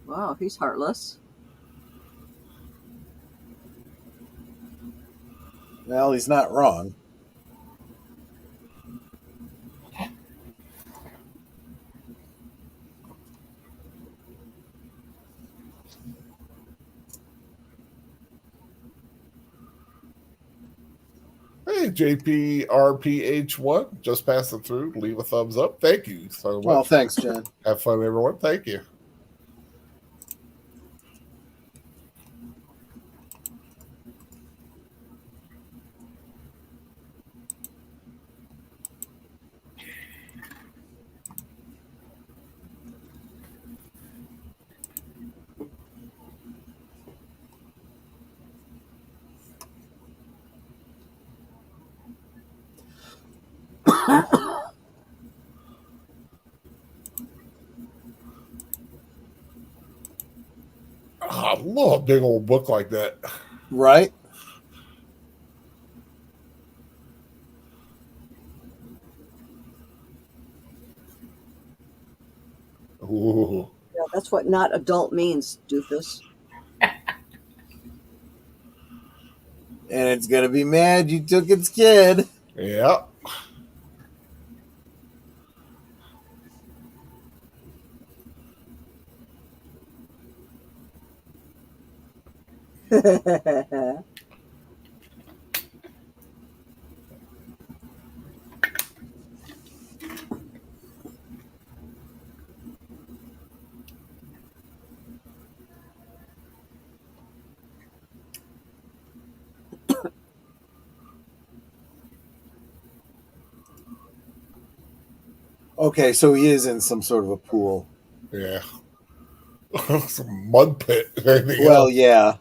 S6: Wow, he's heartless.
S4: Well, he's not wrong.
S2: Hey, JPRPH1, just passing through. Leave a thumbs up. Thank you so much.
S4: Well, thanks, Jen.
S2: Have fun, everyone. Thank you. I love a big old book like that.
S4: Right?
S2: Ooh.
S6: Yeah, that's what not adult means, doofus.
S4: And it's going to be mad you took its kid.
S2: Yeah.
S4: Okay, so he is in some sort of a pool.
S2: Yeah. Some mud pit.
S4: Well, yeah.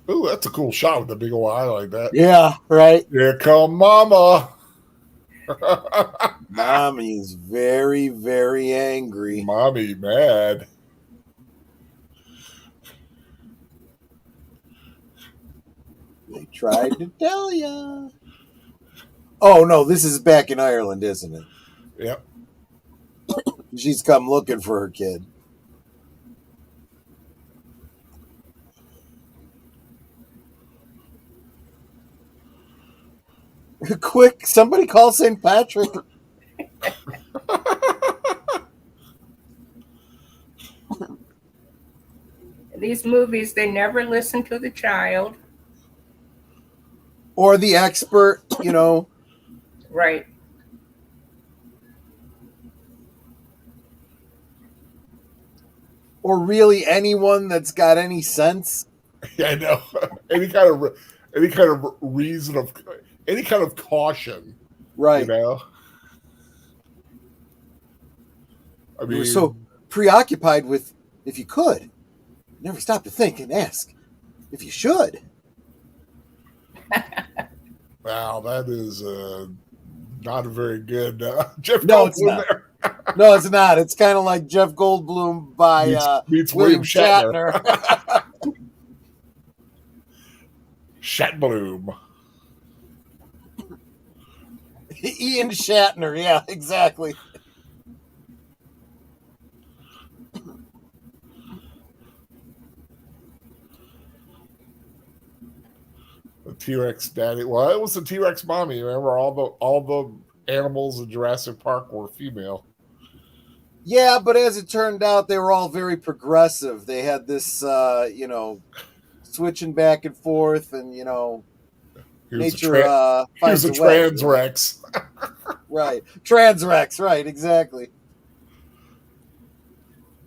S2: Ooh, that's a cool shot with the big old eye like that.
S4: Yeah, right.
S2: Here come Mama.
S4: Mommy's very, very angry.
S2: Mommy mad.
S4: They tried to tell ya. Oh, no, this is back in Ireland, isn't it?
S2: Yep.
S4: She's come looking for her kid. Quick, somebody call St. Patrick.
S5: These movies, they never listen to the child.
S4: Or the expert, you know.
S5: Right.
S4: Or really anyone that's got any sense.
S2: Yeah, I know. Any kind of reason of any kind of caution.
S4: Right.
S2: You know? I
S4: You were
S2: mean,
S4: so preoccupied with if you could. Never stop to think and ask if you should.
S2: wow, that is not a very good Jeff
S4: No, it's
S2: Goldblum
S4: not.
S2: there.
S4: No, it's not. It's kind of like Jeff Goldblum by
S2: Meets
S4: William Shatner.
S2: Shatbloom.
S4: Ian Shatner. Yeah, exactly.
S2: The T-Rex daddy. Well, it was the T-Rex mommy. Remember, all the animals in Jurassic Park were female.
S4: Yeah, but as it turned out, they were all very progressive. They had this, switching back and forth, and nature
S2: He was
S4: finds
S2: a
S4: a way.
S2: trans Rex.
S4: Right, Transrex. Right, exactly.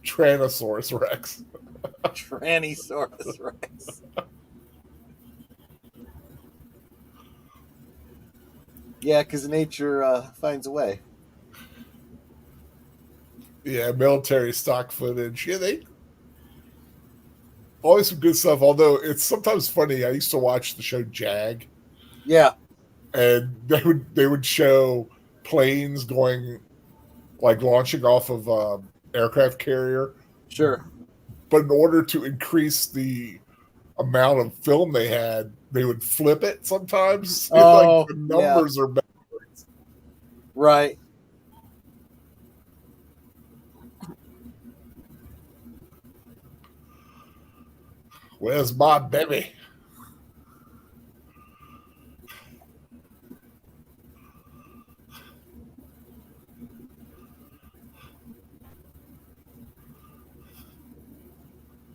S2: Tyrannosaurus Rex.
S4: Trannysaurus Rex. Yeah, because nature finds a way.
S2: Yeah, military stock footage. Yeah, they always some good stuff. Although it's sometimes funny. I used to watch the show Jag,
S4: Yeah,
S2: and they would show planes going, like launching off of aircraft carrier.
S4: sure.
S2: But in order to increase the amount of film they had, they would flip it sometimes.
S4: Oh,
S2: like the numbers are better.
S4: Right.
S2: Where's my baby?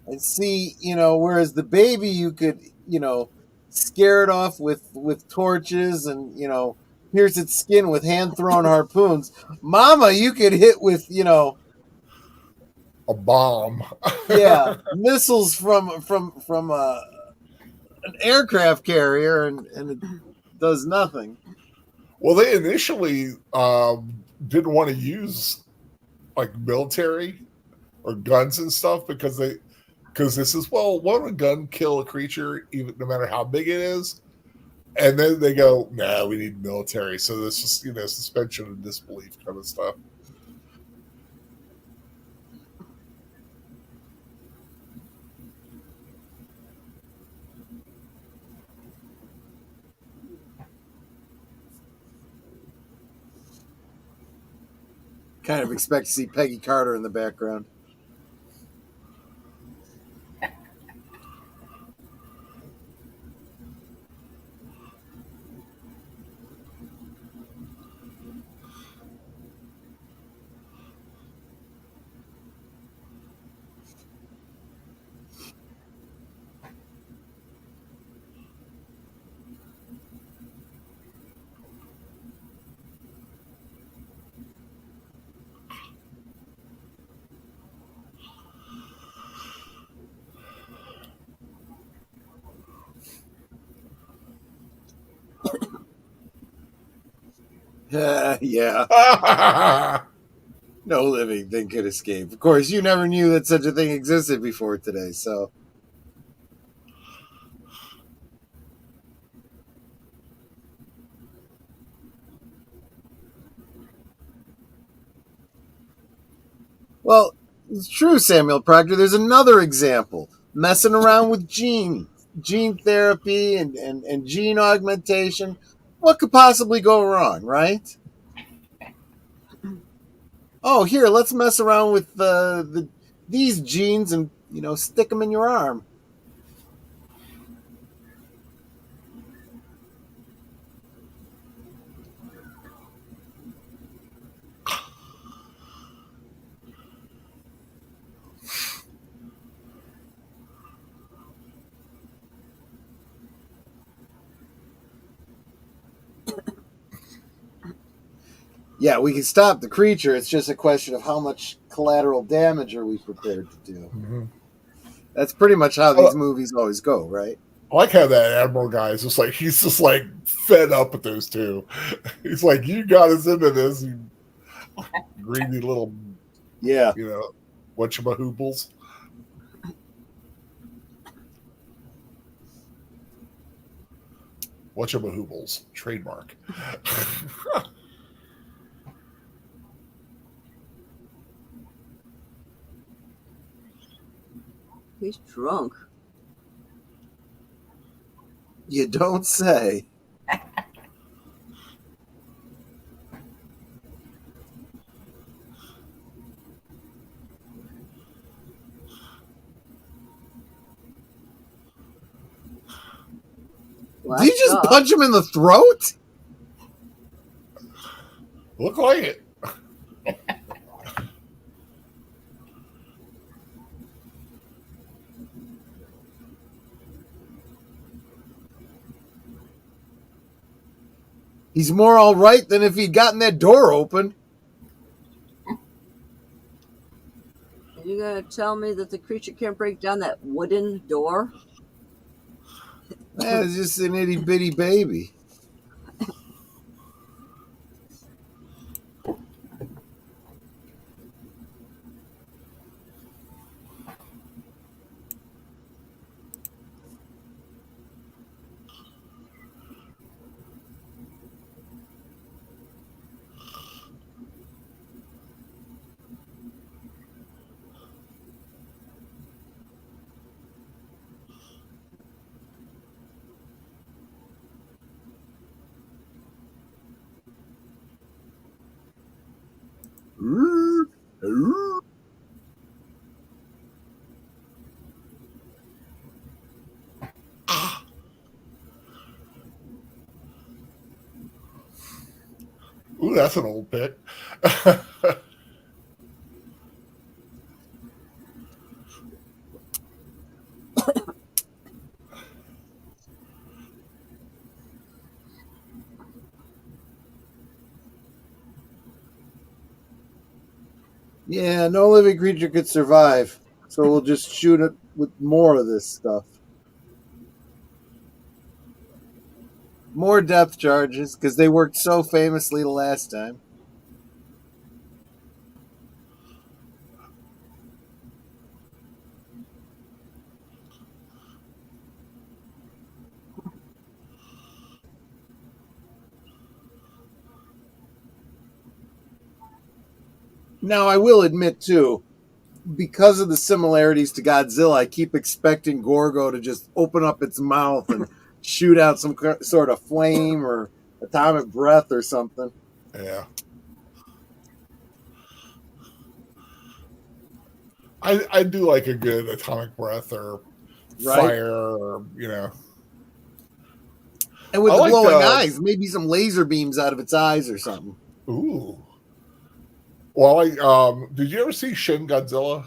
S4: And see, whereas the baby you could, scare it off with torches and, pierce its skin with hand thrown harpoons. Mama, you could hit with,
S2: A bomb.
S4: yeah, missiles from an aircraft carrier, and it does nothing.
S2: Well, they initially didn't want to use like military or guns and stuff because this is, well, won't a gun kill a creature even no matter how big it is? And then they go, no, we need military. So this is suspension of disbelief kind of stuff.
S4: Kind of expect to see Peggy Carter in the background. Yeah. No living thing could escape. Of course, you never knew that such a thing existed before today, so. Well, it's true, Samuel Proctor. There's another example. Messing around with gene therapy and gene augmentation. What could possibly go wrong, right? Oh, here, let's mess around with these genes and, stick them in your arm. Yeah, we can stop the creature. It's just a question of how much collateral damage are we prepared to do.
S2: Mm-hmm.
S4: That's pretty much how these movies always go, right?
S2: I like how that Admiral guy is he's just fed up with those two. He's like, you got us into this, you greedy little
S4: Yeah.
S2: You know, whatchamahoobles. Whatchamahoobles. Trademark.
S6: He's drunk.
S4: You don't say.
S6: Well,
S4: Did you
S6: that's
S4: just
S6: tough.
S4: punch him in the throat?
S2: Look like it.
S4: He's more all right than if he'd gotten that door open.
S6: Are you gonna tell me that the creature can't break down that wooden door?
S4: It's just an itty bitty baby.
S2: Ooh, that's an old pit.
S4: Yeah, no living creature could survive. So we'll just shoot it with more of this stuff. More depth charges, because they worked so famously the last time. Now, I will admit, too, because of the similarities to Godzilla, I keep expecting Gorgo to just open up its mouth and shoot out some sort of flame or atomic breath or something.
S2: Yeah. I do like a good atomic breath or
S4: Right?
S2: fire or,
S4: And with
S2: I
S4: the
S2: like,
S4: glowing eyes, maybe some laser beams out of its eyes or something.
S2: Ooh. Well, did you ever see Shin Godzilla?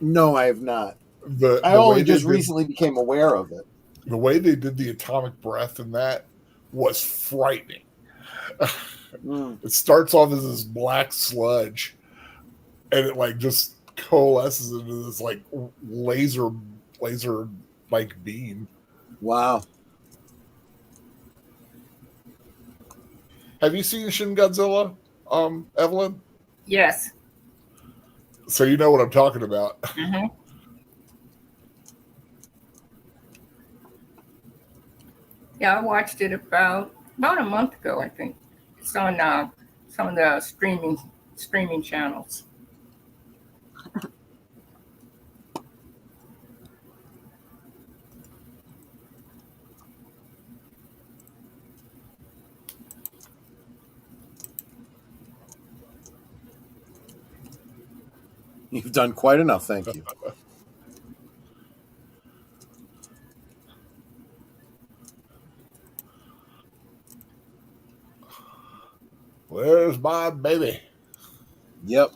S4: No, I have not.
S2: The
S4: I
S2: the
S4: only
S2: way they
S4: just
S2: did
S4: recently became aware of it.
S2: the way they did the atomic breath in that was frightening. It starts off as this black sludge, and it like just coalesces into this like laser like beam.
S4: Wow.
S2: Have you seen Shin Godzilla, Evelyn?
S5: Yes.
S2: So you know what I'm talking about.
S5: Hmm. Yeah, I watched it about a month ago, I think. It's on some of the streaming channels.
S4: You've done quite enough, thank you.
S2: Where's my baby?
S4: Yep.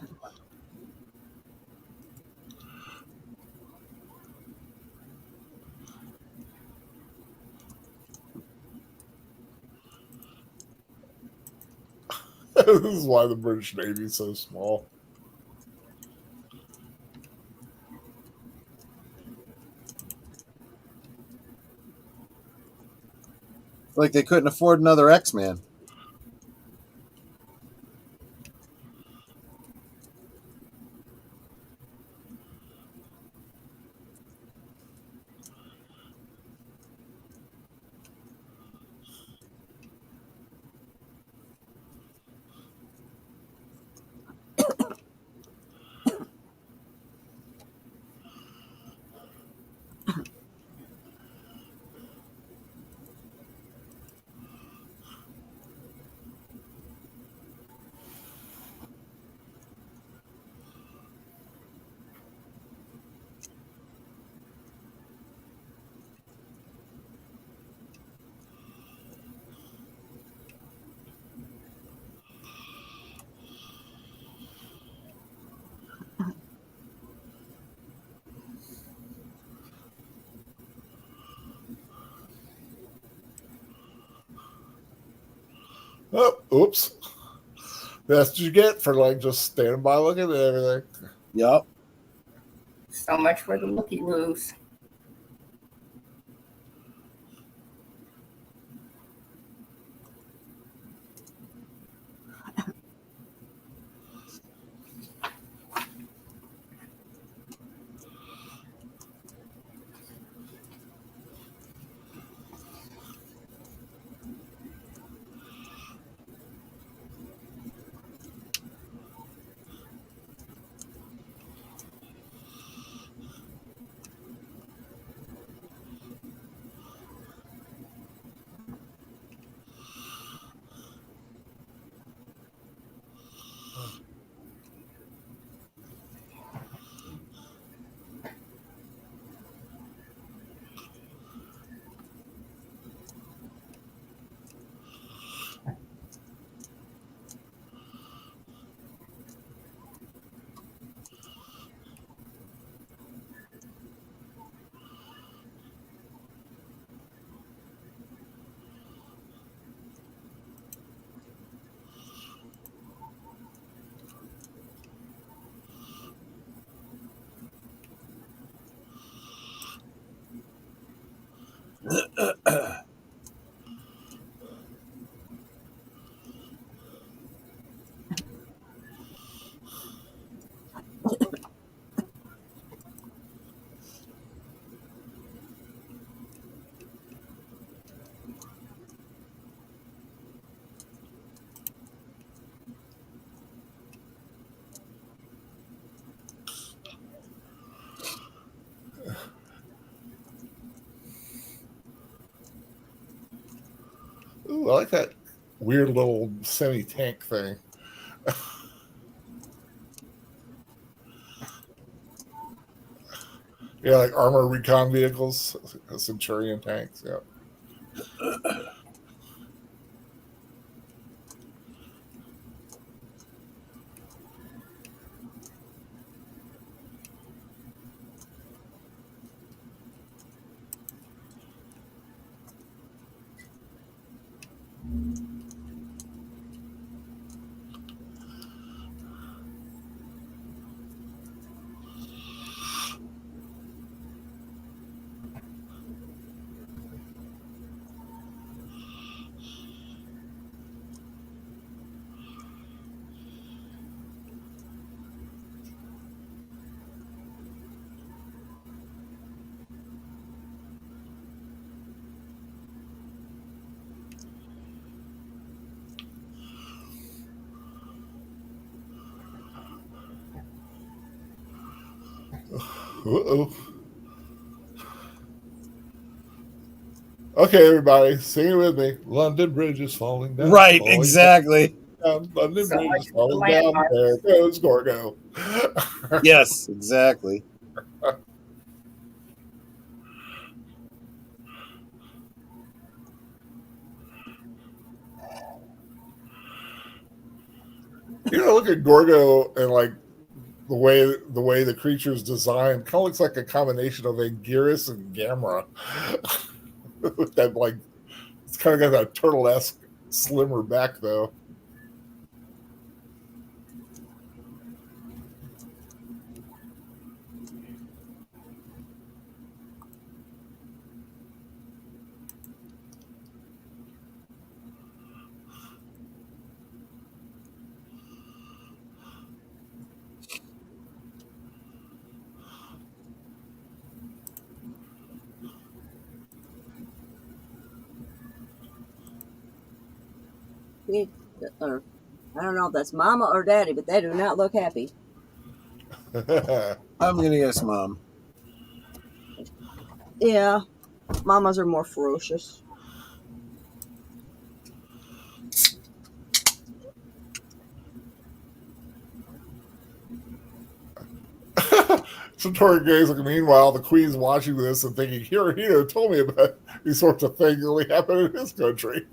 S2: This is why the British Navy is so small.
S4: Like they couldn't afford another X-Man.
S2: Oh, oops. That's what you get for like just standing by looking at everything.
S4: Yep.
S5: So much for the looky-loos.
S2: Ooh, I like that weird little semi-tank thing. Yeah, like armor recon vehicles, Centurion tanks. Yeah. Uh-oh. Okay, everybody, sing it with me. London Bridge is falling down.
S4: Right,
S2: Falling
S4: exactly.
S2: down. London
S5: So
S2: Bridge
S5: much
S2: is
S5: for the
S2: falling down. There
S5: landmarks.
S2: goes Gorgo.
S4: Yes, exactly.
S2: Look at Gorgo and like the way the creature's designed kind of looks like a combination of Anguirus and Gamera. With that like it's kind of got that turtle-esque slimmer back though.
S6: Or, I don't know if that's mama or daddy, but they do not look happy.
S4: I'm gonna guess mom.
S6: Yeah, mamas are more ferocious.
S2: Satori Gaze, like, meanwhile, the queen's watching this and thinking, Hirohito told me about these sorts of things only happen in his country.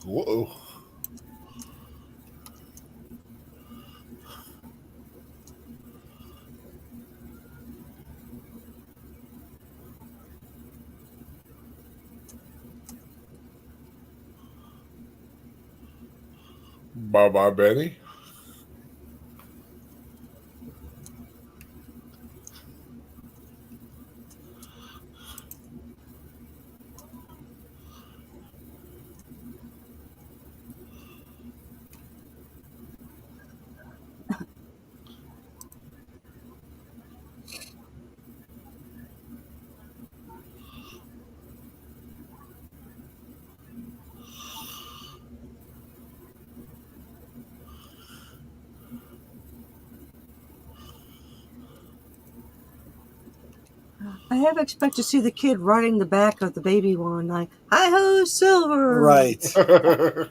S2: Whoa. Bye bye, Betty.
S3: I have expect to see the kid riding the back of the baby one, like "Hi ho, Silver!"
S4: Right.
S2: Come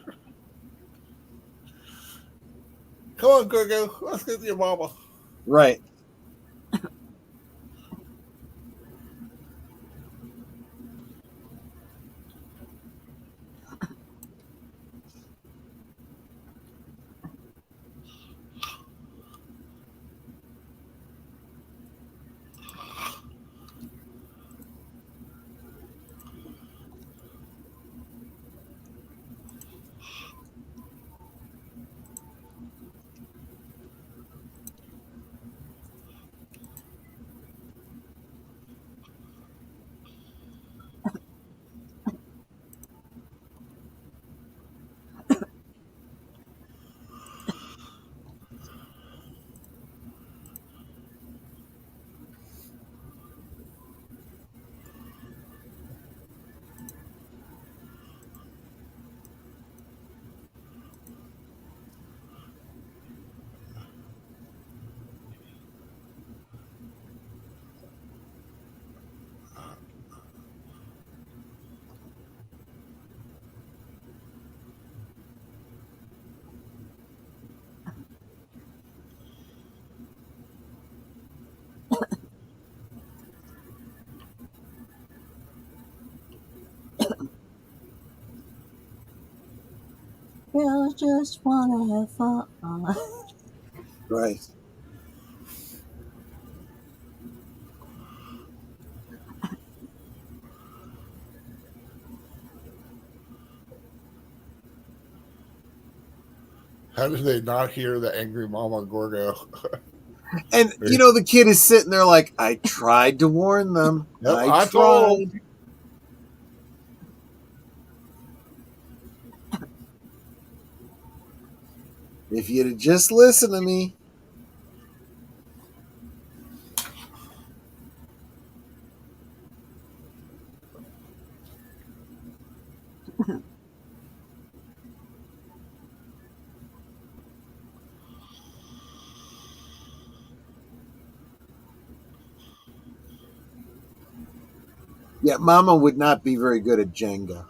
S2: on, Gorgo. Let's get your mama.
S4: Right.
S6: Girls just wanna have fun.
S4: Right.
S2: How did they not hear the angry mama Gorgo?
S4: And the kid is sitting there like, I tried to warn them.
S2: Yep,
S4: I
S2: told
S4: tried.
S2: him.
S4: If you'd have just listened to me. Yeah, Mama would not be very good at Jenga.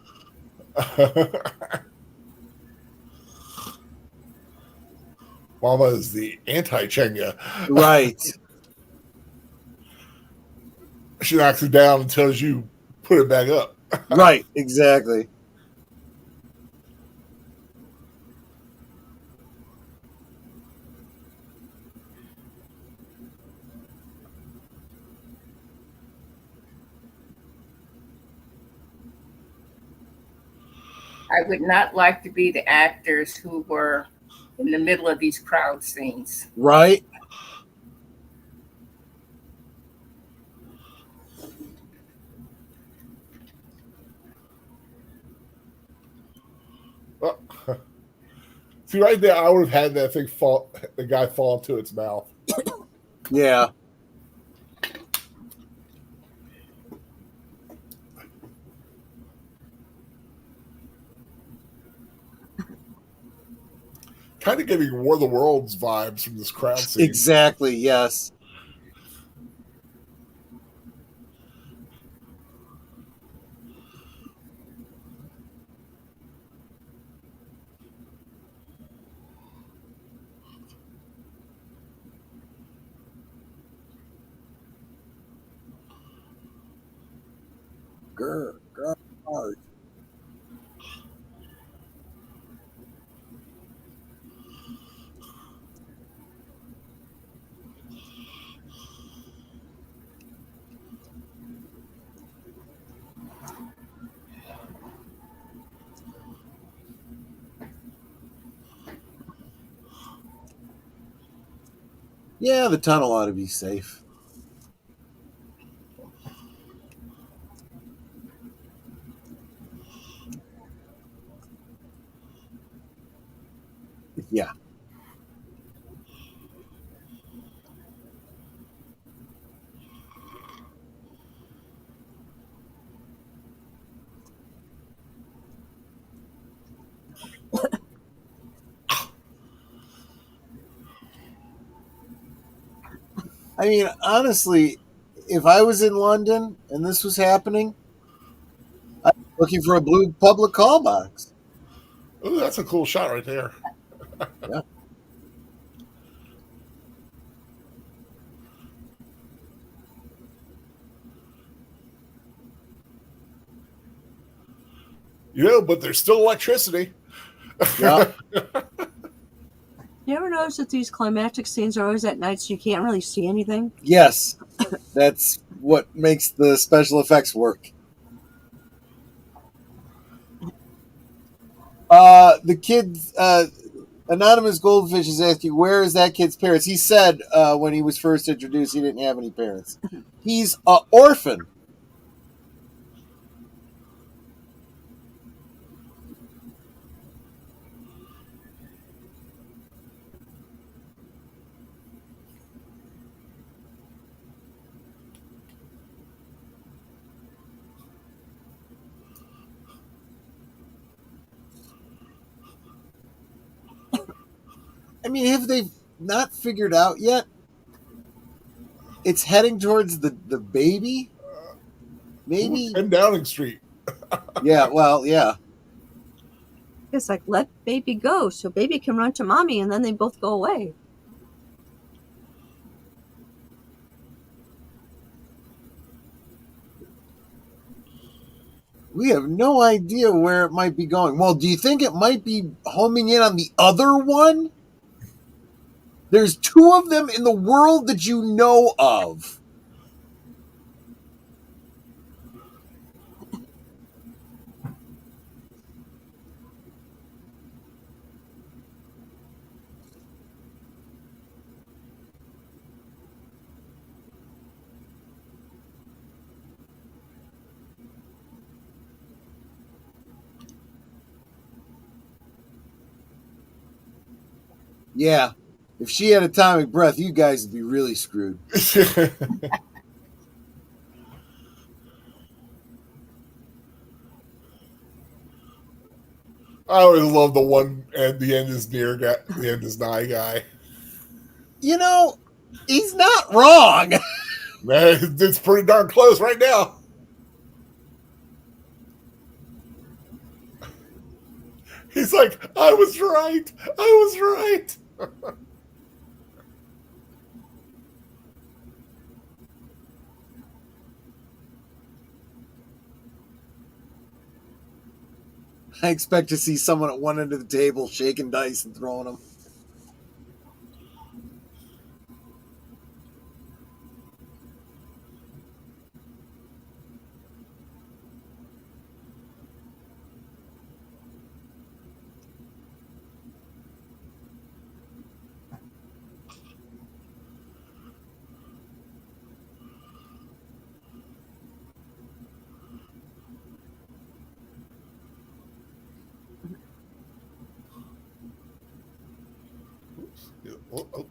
S2: Mama is the anti-Chenga.
S4: Right.
S2: She knocks it down and tells you put it back up.
S4: Right. Exactly.
S5: I would not like to be the actors who were in the middle of these crowd scenes.
S4: Right.
S2: Well, see, right there, I would have had that thing fall, the guy fall into its mouth.
S4: Yeah.
S2: Kind of giving War of the Worlds vibes from this crowd scene.
S4: Exactly. Yes. Grr. Yeah, the tunnel ought to be safe. Yeah. I mean, honestly, if I was in London and this was happening, I'd be looking for a blue public call box.
S2: Ooh, that's a cool shot right there.
S4: Yeah.
S2: But there's still electricity.
S4: Yeah.
S3: You ever notice that these climactic scenes are always at night, so you can't really see anything?
S4: Yes. That's what makes the special effects work. The kids, Anonymous Goldfish is asking, where is that kid's parents? He said when he was first introduced, he didn't have any parents. He's an orphan. I mean, have they not figured out yet? It's heading towards the baby? Maybe?
S2: 10 Downing Street.
S4: Yeah, well, yeah.
S3: It's like, let baby go so baby can run to mommy, and then they both go away.
S4: We have no idea where it might be going. Well, do you think it might be homing in on the other one? There's two of them in the world that you know of. Yeah. If she had atomic breath, you guys would be really screwed.
S2: I always love the one at the end is near guy, the end is nigh guy.
S4: You know, he's not wrong.
S2: Man, it's pretty darn close right now. He's like, I was right. I was right.
S4: I expect to see someone at one end of the table shaking dice and throwing them.
S2: Oh, oh.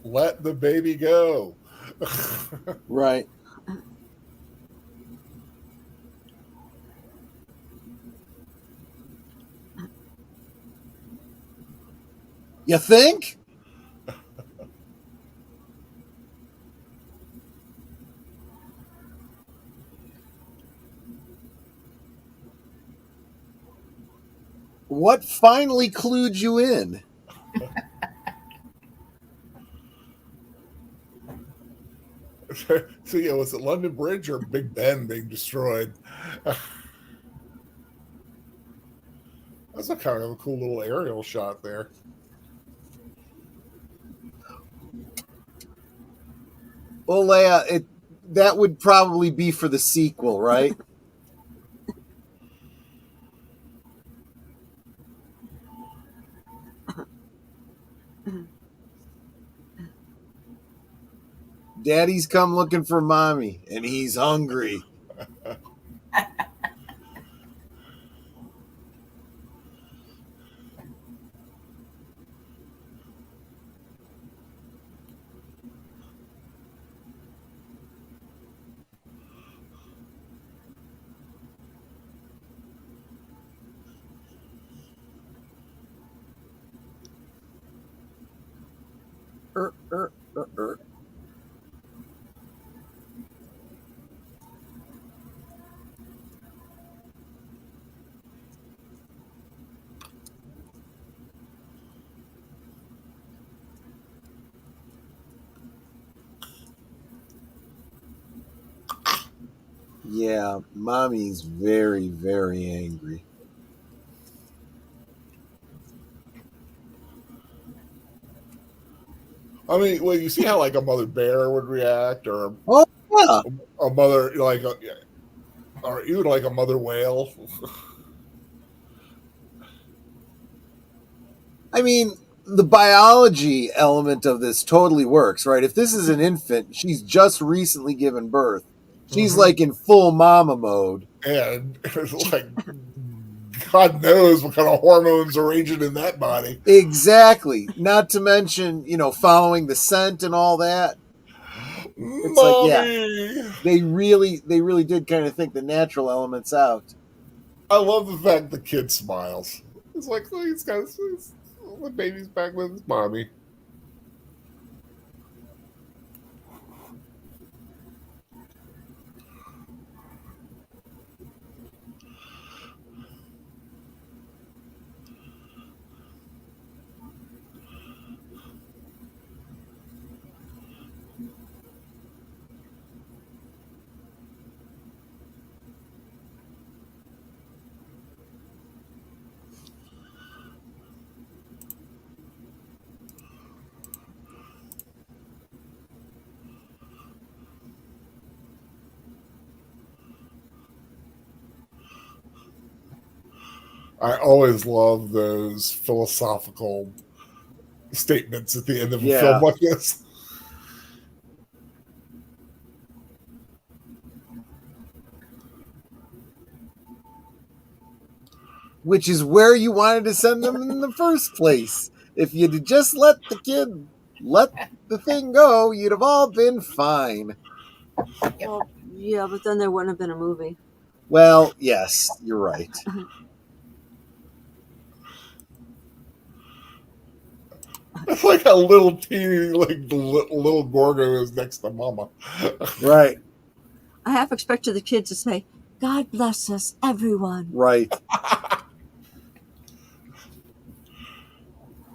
S2: Let the baby go.
S4: Right. You think? What finally clued you in?
S2: So yeah, was it London Bridge or Big Ben being destroyed? That's a kind of a cool little aerial shot there.
S4: Well, Leia, that would probably be for the sequel, right? Daddy's come looking for mommy, and he's hungry. Er, er, er, er. Yeah, mommy's very, very angry.
S2: I mean, well, you see how like a mother bear would react, or
S4: Oh, yeah.
S2: a mother or even like a mother whale.
S4: I mean, the biology element of this totally works, right? If this is an infant, she's just recently given birth. She's
S2: Mhm.
S4: like in full mama mode.
S2: And it's like, God knows what kind of hormones are raging in that body.
S4: Exactly. Not to mention, following the scent and all that. It's like, yeah,
S2: Mommy!
S4: they really did kind of think the natural elements out.
S2: I love the fact the kid smiles. It's like, oh, the baby's back with his mommy. I always love those philosophical statements at the end of a
S4: Yeah.
S2: film like this.
S4: Which is where you wanted to send them in the first place. If you'd just let the kid let the thing go, you'd have all been fine.
S6: Well, yeah, but then there wouldn't have been a movie.
S4: Well, yes, you're right.
S2: It's like a little teeny, like the little Gorgo is next to Mama.
S4: Right,
S6: I half expected the kid to say, "God bless us, everyone."
S4: right.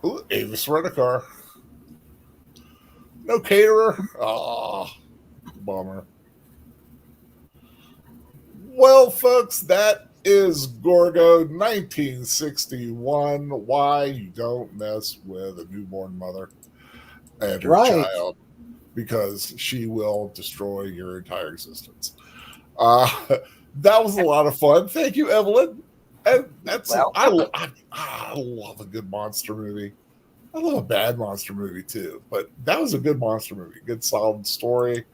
S2: Ooh, Avis Rent-A-Car. No caterer. Ah, bummer. Well, folks, that is Gorgo 1961. Why you don't mess with a newborn mother and her
S4: Right.
S2: child, because she will destroy your entire existence. That was a lot of fun. Thank you, Evelyn. And I love a good monster movie. I love a bad monster movie too, but that was a good monster movie. Good, solid story.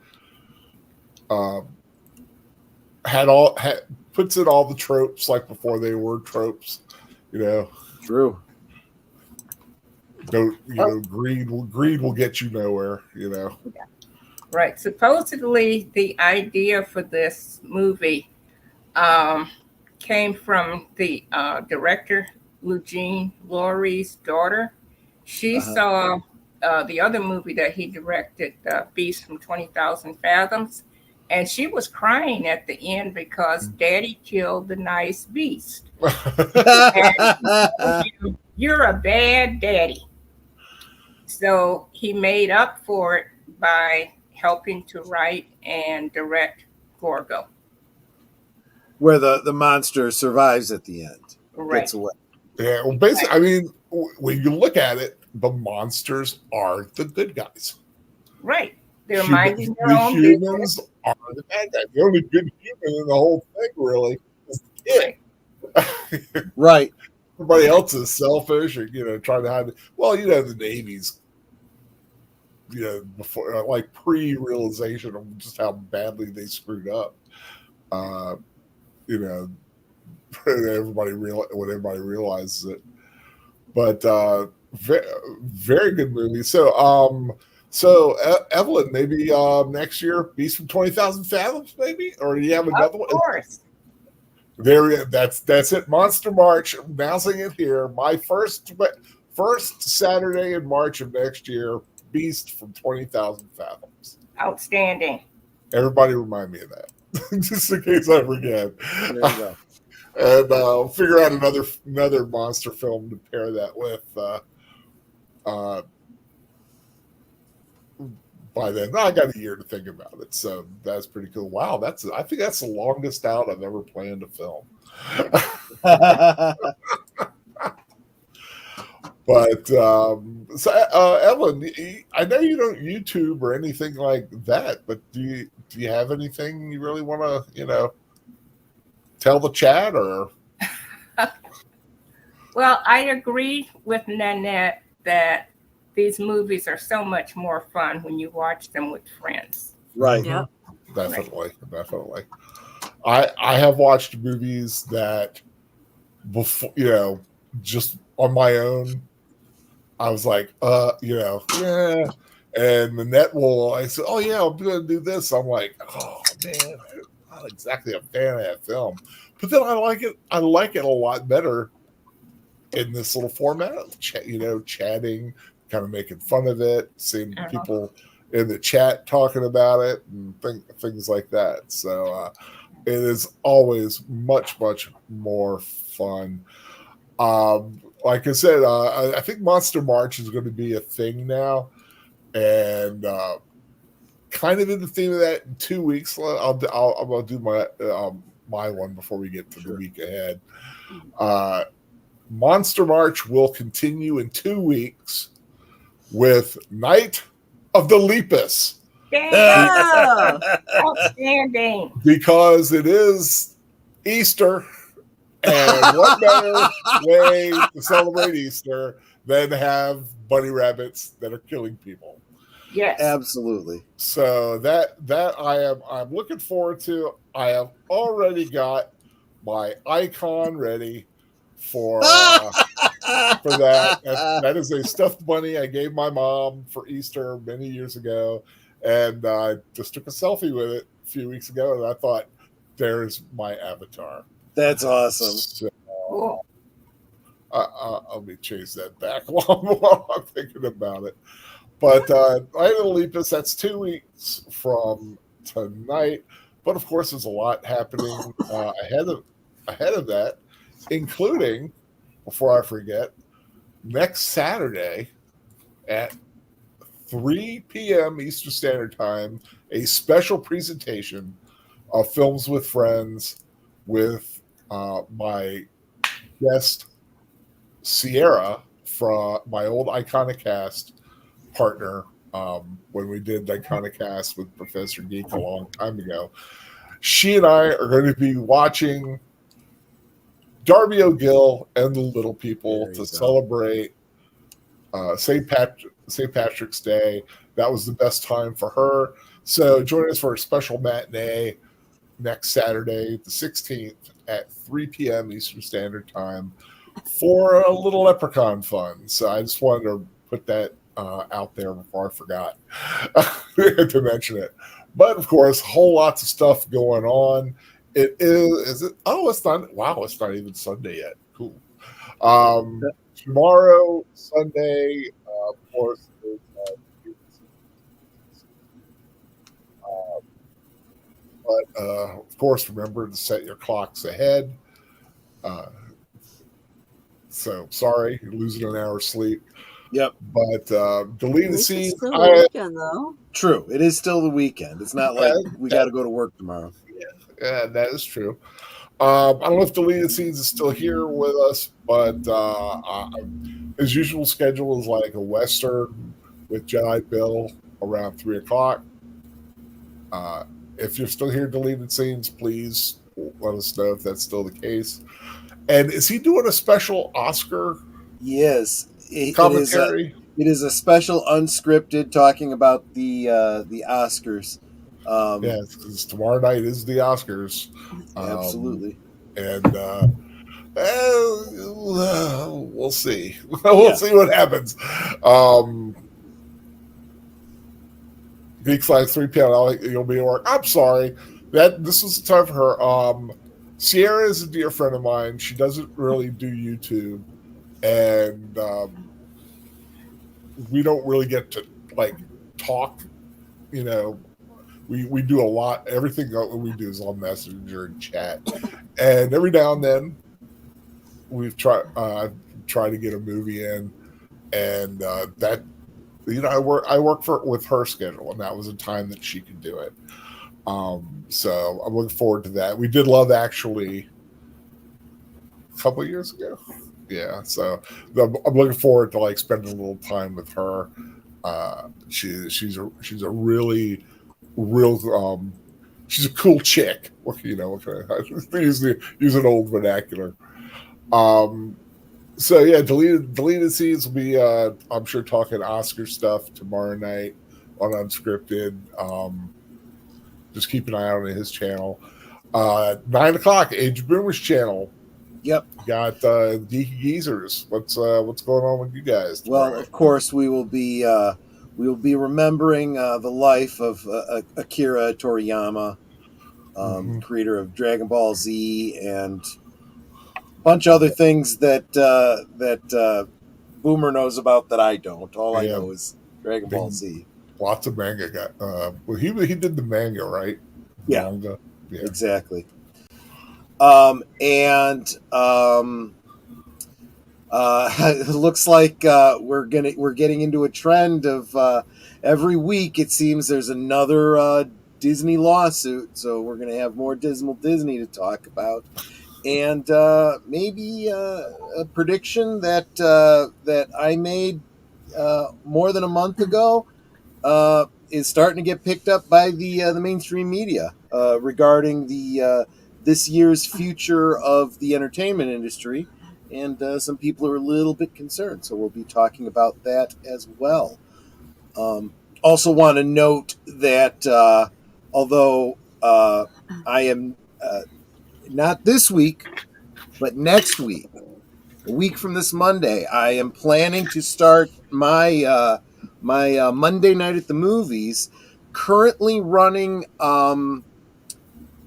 S2: Puts in all the tropes like before they were tropes.
S4: True.
S2: Greed will get you nowhere.
S5: Right. Supposedly, the idea for this movie came from the director, Eugene Laurie's daughter. She
S4: Uh-huh.
S5: saw the other movie that he directed, Beast from 20,000 Fathoms, and she was crying at the end because Daddy killed the nice beast. And he told you, you're a bad daddy. So he made up for it by helping to write and direct Gorgo.
S4: Where the monster survives at the end,
S5: Right.
S4: gets away.
S2: Yeah, well, basically, I mean, when you look at it, the monsters are the good guys.
S5: Right. They're minding their
S2: The
S5: own
S2: humans
S5: business.
S2: are the bad guys. The only good human in the whole thing, really, is the kid.
S5: Right.
S4: Right.
S2: Everybody else is selfish or, trying to hide. Well, the Navy's, before, like pre-realization of just how badly they screwed up. When everybody realizes it. But very, very good movie. So Evelyn, maybe next year, Beast from 20,000 Fathoms, maybe, or do you have another one?
S5: Of course.
S2: That's it. Monster March, announcing it here. My first Saturday in March of next year, Beast from 20,000 Fathoms.
S5: Outstanding.
S2: Everybody remind me of that, just in case I forget.
S4: There you go.
S2: And figure out another monster film to pair that with. By then, I got a year to think about it, so that's pretty cool. Wow, I think that's the longest out I've ever planned a film. But Evelyn, I know you don't YouTube or anything like that, but do you have anything you really want to tell the chat or?
S5: Well, I agree with Nanette that these movies are so much more fun when you watch them with friends.
S4: Right.
S6: Yep.
S2: Definitely. I have watched movies that before, just on my own, I was like, yeah. And Nanette I said, oh yeah, I'm going to do this. I'm like, oh man, I'm not exactly a fan of that film, but then I like it. I like it a lot better in this little format of chatting, kind of making fun of it, seeing people in the chat talking about it and things like that. So it is always much, much more fun. Like I said, I think Monster March is going to be a thing now, and kind of in the theme of that. In 2 weeks, I'm going to do my one before we get to the week ahead. Monster March will continue in 2 weeks with Night of the Lepus.
S5: Yeah. Outstanding.
S2: Because it is Easter, and what better way to celebrate Easter than have bunny rabbits that are killing people?
S5: Yes.
S4: Absolutely.
S2: So that I'm looking forward to. I have already got my icon ready for that. That is a stuffed bunny I gave my mom for Easter many years ago, and I just took a selfie with it a few weeks ago, and I thought, there's my avatar.
S4: That's awesome.
S2: So,
S5: Cool.
S2: let me chase that back while I'm thinking about it. But Night of the Lepus, that's 2 weeks from tonight. But of course, there's a lot happening ahead of that, including, before I forget, next Saturday at 3 p.m. Eastern Standard Time, a special presentation of Films with Friends with my guest Sierra from my old Iconicast partner when we did Iconicast with Professor Geek a long time ago. She and I are going to be watching Darby O'Gill and the Little People to celebrate St. Patrick's Day. That was the best time for her. So join us for a special matinee next Saturday, the 16th at 3 p.m. Eastern Standard Time for a little leprechaun fun. So I just wanted to put that out there before I forgot to mention it. But of course, whole lots of stuff going on. It's not even Sunday yet. Cool. Tomorrow, Sunday, course, is, of course, remember to set your clocks ahead. Uh, so sorry, you're losing an hour's sleep.
S4: Yep.
S2: But
S6: At
S2: deleted
S6: least it's
S2: scenes.
S6: still the weekend, though.
S4: True. It is still the weekend. It's not like we got to go to work tomorrow.
S2: Yeah, that is true. I don't know if deleted scenes is still here with us, but his usual schedule is like a Western with Jedi Bill around 3:00. If you're still here, deleted scenes, please let us know if that's still the case. And is he doing a special Oscar
S4: Yes,
S2: commentary?
S4: It is a special unscripted talking about the Oscars.
S2: Yeah, because tomorrow night is the Oscars.
S4: Absolutely.
S2: And we'll see. We'll see what happens. Geek Flag 3 p.m. You'll be at work. I'm sorry. This was the time for her. Sierra is a dear friend of mine. She doesn't really do YouTube, and we don't really get to talk. We do a lot. Everything that we do is on Messenger and chat, and every now and then we've tried to get a movie in, and that I work with her schedule, and that was a time that she could do it. So I'm looking forward to that. We did Love Actually a couple of years ago. Yeah, so I'm looking forward to spending a little time with her. She's a really real she's a cool chick. Use an old vernacular. So yeah, deleted scenes will be I'm sure talking Oscar stuff tomorrow night on Unscripted. Just keep an eye out on his channel. 9:00, Age of Boomers channel.
S4: Yep.
S2: Got Geeky Geezers. What's going on with you guys tomorrow?
S4: Well, of course we will be remembering the life of Akira Toriyama, creator of Dragon Ball Z and a bunch of other things that Boomer knows about that I don't. All I know is Dragon Ball Z.
S2: Lots of manga. He did the manga, right?
S4: Yeah,
S2: manga. Yeah,
S4: exactly. It looks like we're getting into a trend of every week. It seems there's another Disney lawsuit, so we're gonna have more Dismal Disney to talk about, and maybe a prediction that I made more than a month ago is starting to get picked up by the mainstream media regarding the this year's future of the entertainment industry. And some people are a little bit concerned, so we'll be talking about that as well. Also want to note that although I am not this week, but next week, a week from this Monday, I am planning to start my Monday night at the movies. Currently running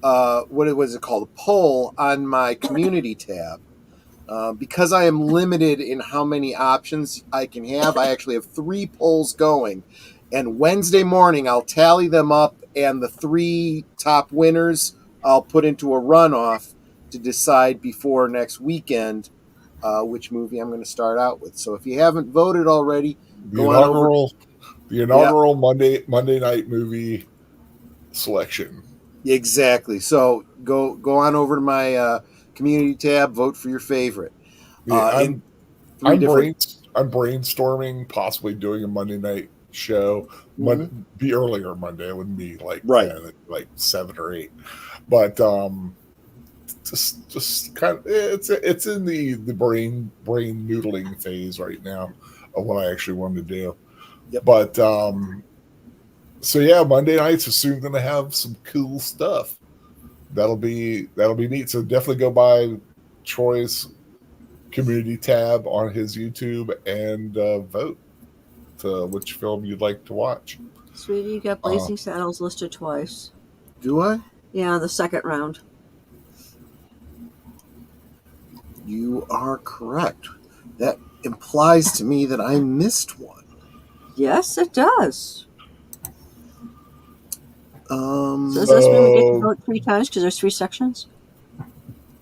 S4: what was it called? A poll on my community tab. Because I am limited in how many options I can have, I actually have 3 polls going. And Wednesday morning, I'll tally them up, and the 3 top winners I'll put into a runoff to decide before next weekend which movie I'm going to start out with. So if you haven't voted already,
S2: the inaugural Monday night movie selection.
S4: Exactly. So go on over to my community tab, vote for your favorite.
S2: I'm brainstorming possibly doing a Monday night show. Be earlier Monday. It wouldn't be like 7 or 8, but just kind of it's in the brain noodling phase right now of what I actually want to do.
S4: Yep.
S2: But so yeah, Monday nights are soon going to have some cool stuff. That'll be neat. So definitely go by Troy's community tab on his YouTube and vote to which film you'd like to watch.
S6: Sweetie, you got Blazing Saddles listed twice.
S4: Do I?
S6: Yeah, the second round.
S4: You are correct. That implies to me that I missed one.
S6: Yes, it does.
S4: Um,
S6: So does this mean we get to
S2: So
S6: vote 3 times because there's 3 sections?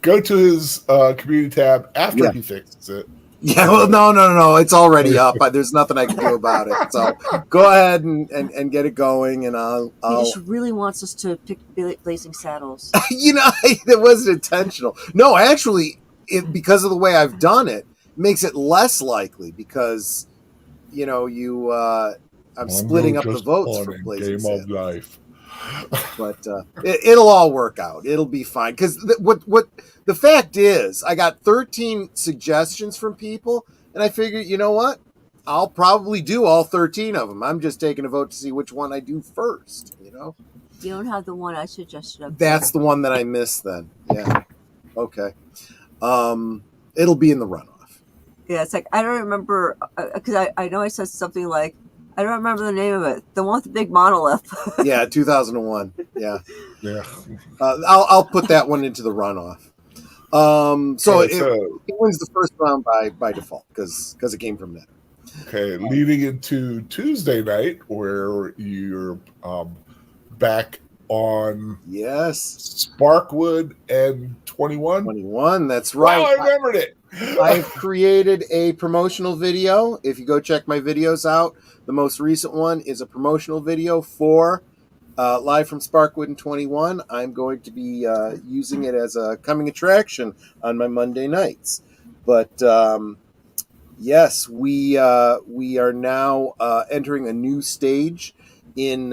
S2: go to his community tab after
S4: Yeah.
S2: he fixes it.
S4: yeah, well, no. It's already up. There's nothing I can do about it. So go ahead and get it going, and
S6: He just really wants us to pick Blazing Saddles.
S4: it wasn't intentional. No, actually, because of the way I've done it, makes it less likely because, I'm splitting up the
S2: Just
S4: votes
S2: on
S4: for
S2: a
S4: Blazing
S2: game
S4: Saddles.
S2: of life.
S4: But it'll all work out. It'll be fine. Because what the fact is, I got 13 suggestions from people, and I figured, you know what? I'll probably do all 13 of them. I'm just taking a vote to see which one I do first.
S6: You don't have the one I suggested. Up
S4: That's the one that I missed. Then, yeah, okay. It'll be in the runoff.
S6: Yeah, it's like I don't remember because I know I said something like I don't remember the name of it. The one with the big monolith.
S4: Yeah, 2001. Yeah.
S2: Yeah.
S4: I'll put that one into the runoff. So
S2: Okay,
S4: it wins the first round by default because it came from Nanette.
S2: Okay, leading into Tuesday night, where you're back on
S4: Yes,
S2: Sparkwood and 21.
S4: 21. That's right.
S2: Wow, I remembered it.
S4: I've created a promotional video. If you go check my videos out, the most recent one is a promotional video for Live from Sparkwood and 21. I'm going to be using it as a coming attraction on my Monday nights. But yes, we are now entering a new stage in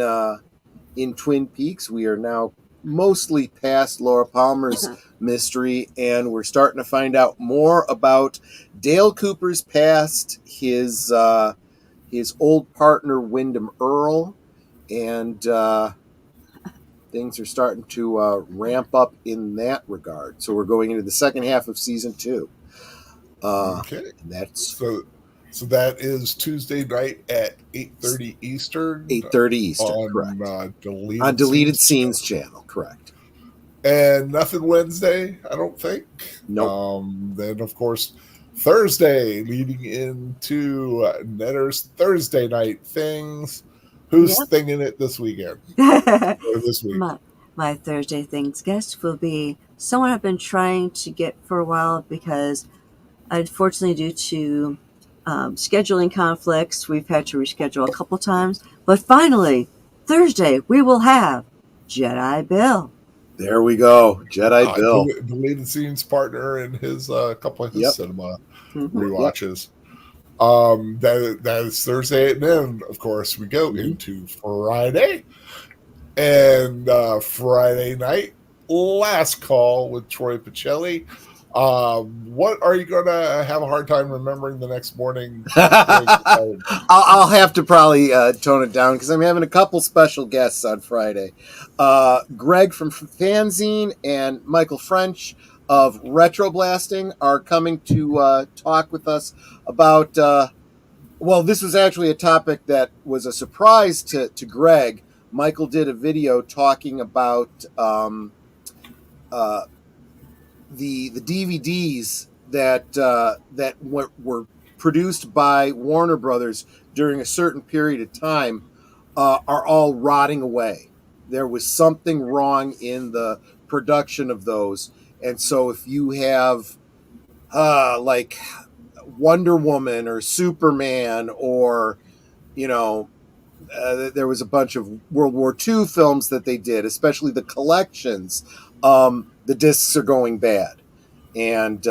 S4: Twin Peaks. We are now mostly past Laura Palmer's mystery, and we're starting to find out more about Dale Cooper's past, his old partner Wyndham Earl, and things are starting to ramp up in that regard. So we're going into the second half of season 2.
S2: Okay,
S4: and that's
S2: so that is Tuesday night at 8:30 Eastern.
S4: 8:30 Eastern,
S2: on
S4: correct?
S2: Deleted
S4: On Deleted
S2: Scenes
S4: Scenes channel, correct?
S2: And nothing Wednesday, I don't think.
S4: Nope.
S2: Then, of course, Thursday, leading into Netter's Thursday night things. Who's thinging it this weekend? Or this week?
S6: My Thursday things guest will be someone I've been trying to get for a while because, unfortunately, due to scheduling conflicts, we've had to reschedule a couple times. But finally, Thursday, we will have Jedi Bill.
S4: There we go, Jedi Bill,
S2: Deleted Scenes partner in his couple of his cinema rewatches. That is Thursday at noon. Of course, we go into Friday, and Friday night, last call with Troy Pacelli. What are you going to have a hard time remembering the next morning?
S4: I'll have to probably tone it down because I'm having a couple special guests on Friday. Greg from Fanzine and Michael French of Retro Blasting are coming to talk with us about. Well, this was actually a topic that was a surprise to Greg. Michael did a video talking about the DVDs that were produced by Warner Brothers during a certain period of time are all rotting away. There was something wrong in the production of those, and so if you have like Wonder Woman or Superman or there was a bunch of World War II films that they did, especially the collections. The discs are going bad, and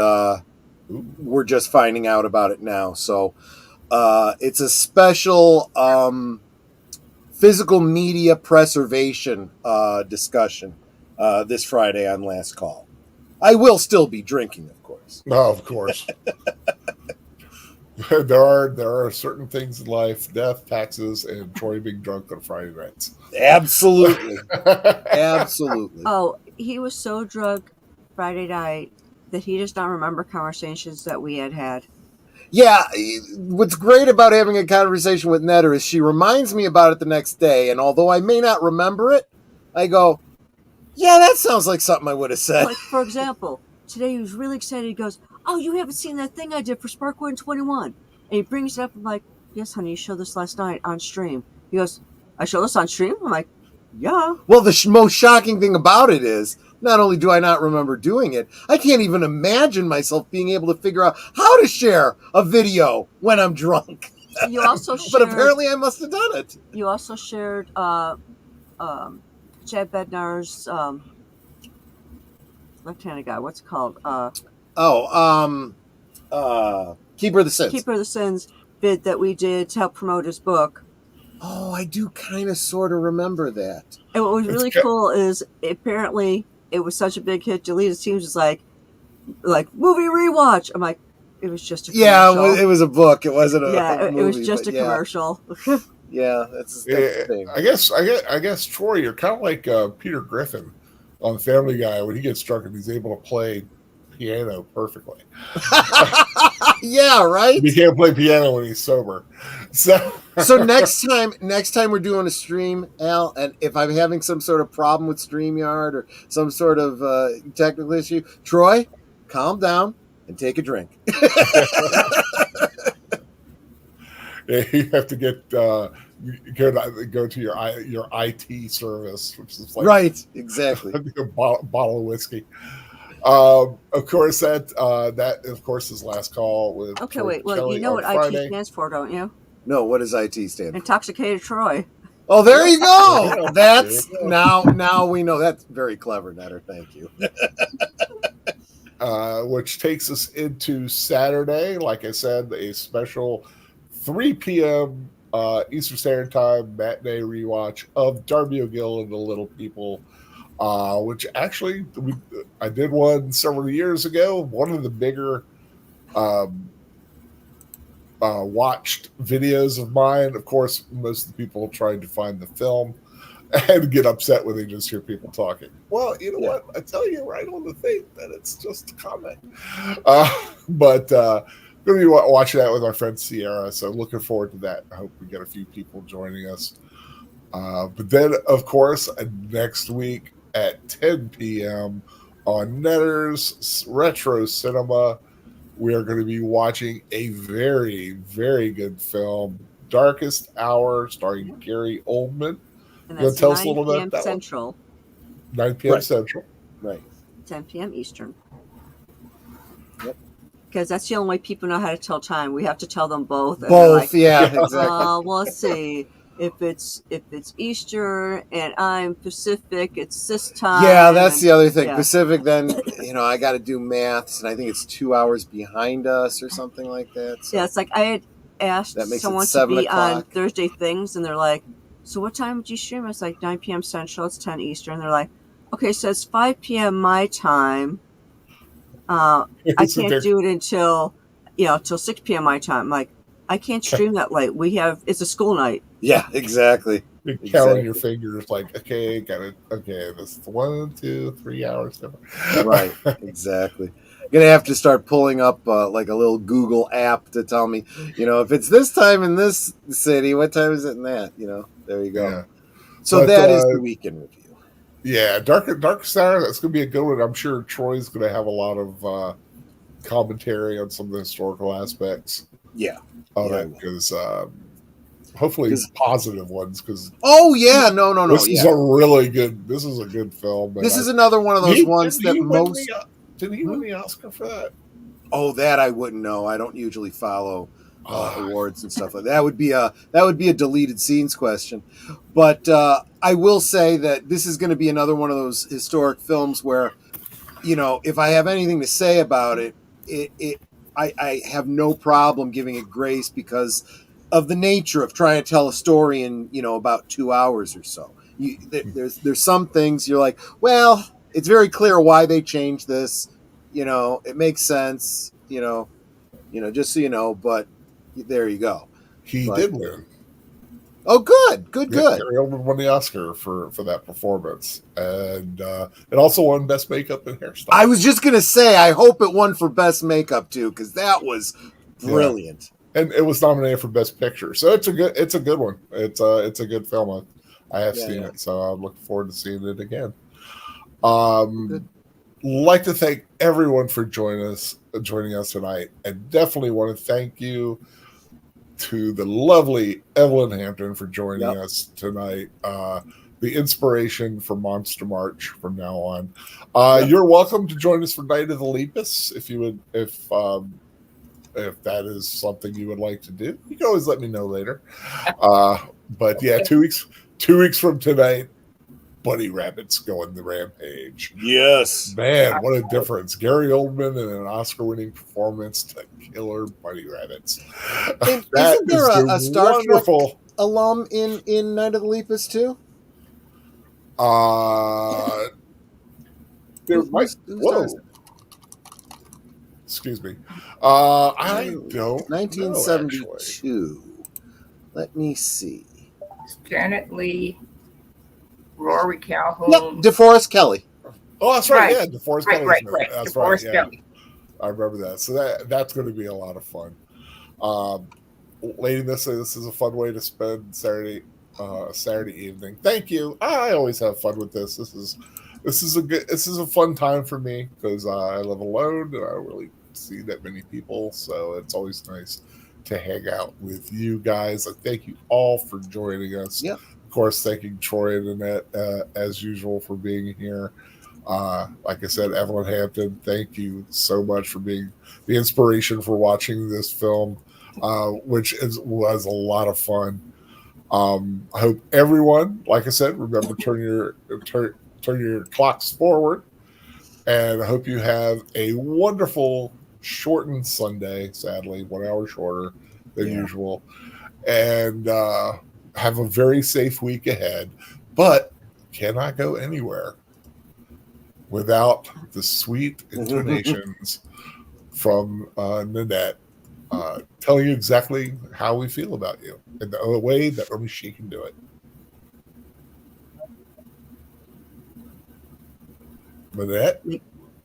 S4: we're just finding out about it now. So it's a special physical media preservation discussion this Friday on Last Call. I will still be drinking, of course.
S2: No, of course. There are certain things in life: death, taxes, and Troy being drunk on Friday nights.
S4: Absolutely. Absolutely.
S6: Oh, he was so drunk Friday night that he does not remember conversations that we had.
S4: Yeah, what's great about having a conversation with Netter is she reminds me about it the next day, and although I may not remember it, I go, yeah, that sounds like something I would have said.
S6: Like, for example, today he was really excited. He goes, oh, you haven't seen that thing I did for Sparkwood and 21. And he brings it up. I'm like, yes, honey, you showed this last night on stream. He goes, I showed this on stream? I'm like, yeah.
S4: Well, the most shocking thing about it is, not only do I not remember doing it, I can't even imagine myself being able to figure out how to share a video when I'm drunk.
S6: You also
S4: But apparently I must have done it.
S6: You also shared Chad Bednar's left-handed guy. What's it called?
S4: Keeper of the Sins.
S6: Keeper of the Sins vid that we did to help promote his book.
S4: Oh, I do kind of sort of remember that.
S6: And what was really cool is apparently it was such a big hit. Deleted Scenes was like movie rewatch. I'm like, it was just a commercial.
S4: Yeah, it was a book. It wasn't a movie,
S6: it was just a commercial.
S4: Yeah, that's the thing.
S2: I guess Troy, you're kind of like Peter Griffin on Family Guy when he gets drunk and he's able to play piano perfectly.
S4: Yeah, right.
S2: He can't play piano when he's sober. So
S4: next time we're doing a stream, Al, and if I'm having some sort of problem with StreamYard or some sort of technical issue, Troy, calm down and take a drink.
S2: Yeah, you have to get go to your IT service, which is like
S4: right, exactly.
S2: a bottle of whiskey. Of course, that of course is last call with.
S6: Okay, wait. Well, you know what
S2: Friday.
S6: IT stands for, don't you?
S4: No, what does IT stand for?
S6: Intoxicated Troy.
S4: Oh, there you go. That's now we know. That's very clever, Netter. Thank you.
S2: Which takes us into Saturday. Like I said, a special 3 p.m. Eastern Standard Time matinee rewatch of Darby O'Gill and the Little People, which actually I did one several years ago. One of the bigger watched videos of mine. Of course, most of the people trying to find the film and get upset when they just hear people talking. Well, you know what? I tell you right on the thing that it's just a comment. But going to be watching that with our friend Sierra, so looking forward to that. I hope we get a few people joining us. But then, of course, next week at 10 p.m. on Netter's Retro Cinema, we are going to be watching a very, very good film, Darkest Hour, starring Gary Oldman.
S6: And
S2: You
S6: that's
S2: tell us a
S6: 9
S2: little bit
S6: p.m.
S2: about that
S6: Central,
S2: one? 9 p.m.
S4: Right.
S2: Central.
S4: Right.
S6: 10 p.m. Eastern.
S4: Yep.
S6: Because that's the only way people know how to tell time. We have to tell them both. And they're
S4: Both,
S6: like,
S4: yeah, exactly.
S6: well, let's see. If it's Eastern and I'm Pacific, it's this time.
S4: Yeah, that's the other thing.
S6: yeah.
S4: Pacific, then, I got to do maths, and I think it's 2 hours behind us or something like that. So.
S6: Yeah, it's like I had asked
S4: That makes it
S6: someone to
S4: 7
S6: be on
S4: o'clock.
S6: Thursday things, and they're like, so what time would you stream? It's like 9 p.m. Central, it's 10 Eastern. They're like, okay, so it's 5 p.m. my time. I can't do it until 6 p.m. my time. I'm like, I can't stream that late. It's a school night.
S4: Yeah, exactly.
S2: You're counting your fingers like, okay, got it. Okay, this is 1, 2, 3 hours.
S4: Right, exactly. Gonna have to start pulling up like a little Google app to tell me, if it's this time in this city, what time is it in that? There you go.
S2: Yeah.
S4: So
S2: But,
S4: that is the weekend review.
S2: Yeah, Dark Star, that's going to be a good one. I'm sure Troy's going to have a lot of commentary on some of the historical aspects.
S4: Yeah.
S2: Of it, because hopefully positive ones. Because
S4: no.
S2: This is a really good. This is a good film.
S4: This is another one of those ones that most.
S2: Didn't he win the Oscar for that?
S4: Oh, that I wouldn't know. I don't usually follow awards and stuff like that. That would be a deleted scenes question. But I will say that this is going to be another one of those historic films where, if I have anything to say about it, I have no problem giving it grace because of the nature of trying to tell a story in about 2 hours or so. There's some things you're like, well, it's very clear why they changed this. It makes sense. Just so you know. But there you go.
S2: He did win.
S4: Oh, good.
S2: Gary Oldman won the Oscar for that performance, and it also won Best Makeup and Hairstyle.
S4: I was just gonna say, I hope it won for Best Makeup too, because that was brilliant.
S2: Yeah. And it was nominated for Best Picture, so it's a good one. It's a good film. I have seen it, so I'm looking forward to seeing it again. Like to thank everyone for joining us tonight, and definitely want to thank you, to the lovely Evelyn Hampton for joining
S4: Yep.
S2: us tonight. The inspiration for Monster March from now on.
S4: Yep.
S2: You're welcome to join us for Night of the Lepus if you would, if that is something you would like to do. You can always let me know later. But yeah, 2 weeks. 2 weeks from tonight, Bunny Rabbits go on the rampage.
S4: Yes.
S2: Man, what a difference. Gary Oldman in an Oscar-winning performance to killer Bunny Rabbits.
S4: And
S2: That
S4: isn't there
S2: is
S4: a Star
S2: wonderful.
S4: Trek alum in Night of the Lepus too?
S2: There
S4: Who's-
S2: might.
S4: who's
S2: Whoa.
S4: does it?
S2: Excuse me. I don't know, actually.
S4: 1972. Let me see.
S5: Janet Leigh, Rory Calhoun.
S4: Yep, DeForest Kelly.
S2: Oh, that's right.
S5: Right.
S2: Yeah, DeForest
S5: Right,
S2: Kelly's
S5: right,
S2: in it.
S5: right.
S2: That's
S5: DeForest
S2: right. Yeah,
S5: Kelly.
S2: I remember that. So that's going to be a lot of fun. Lady Nissa, this is a fun way to spend Saturday evening. Thank you. I always have fun with this. This is a fun time for me because I live alone and I don't really see that many people. So it's always nice to hang out with you guys. I thank you all for joining us.
S4: Yep.
S2: Of course, thanking Troy and Nanette as usual for being here. Like I said, Evelyn Hampton, thank you so much for being the inspiration for watching this film, which was a lot of fun. I hope everyone, like I said, remember turn your clocks forward, and I hope you have a wonderful shortened Sunday. Sadly, 1 hour shorter than usual, and have a very safe week ahead. But cannot go anywhere without the sweet intonations from Nanette telling you exactly how we feel about you in the way that only she can do it. Nanette?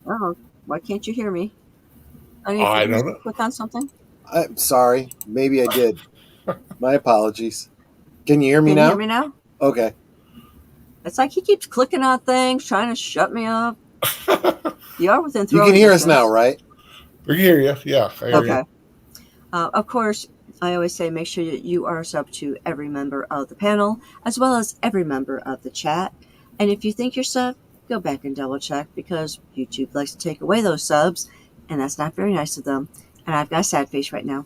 S6: Oh, why can't you hear me?
S2: I don't know.
S6: Click on something.
S4: I'm sorry. Maybe I did. My apologies. Can you hear me
S6: Can
S4: now?
S6: you hear me now?
S4: Okay.
S6: It's like he keeps clicking on things, trying to shut me up. You are within
S4: You
S6: throwing
S4: can hear us
S6: distance.
S4: now, right?
S2: We can hear you. Yeah, I hear
S6: Okay.
S2: you.
S6: Of course, I always say make sure that you are sub to every member of the panel, as well as every member of the chat. And if you think you're sub, go back and double check because YouTube likes to take away those subs, and that's not very nice of them. And I've got a sad face right now.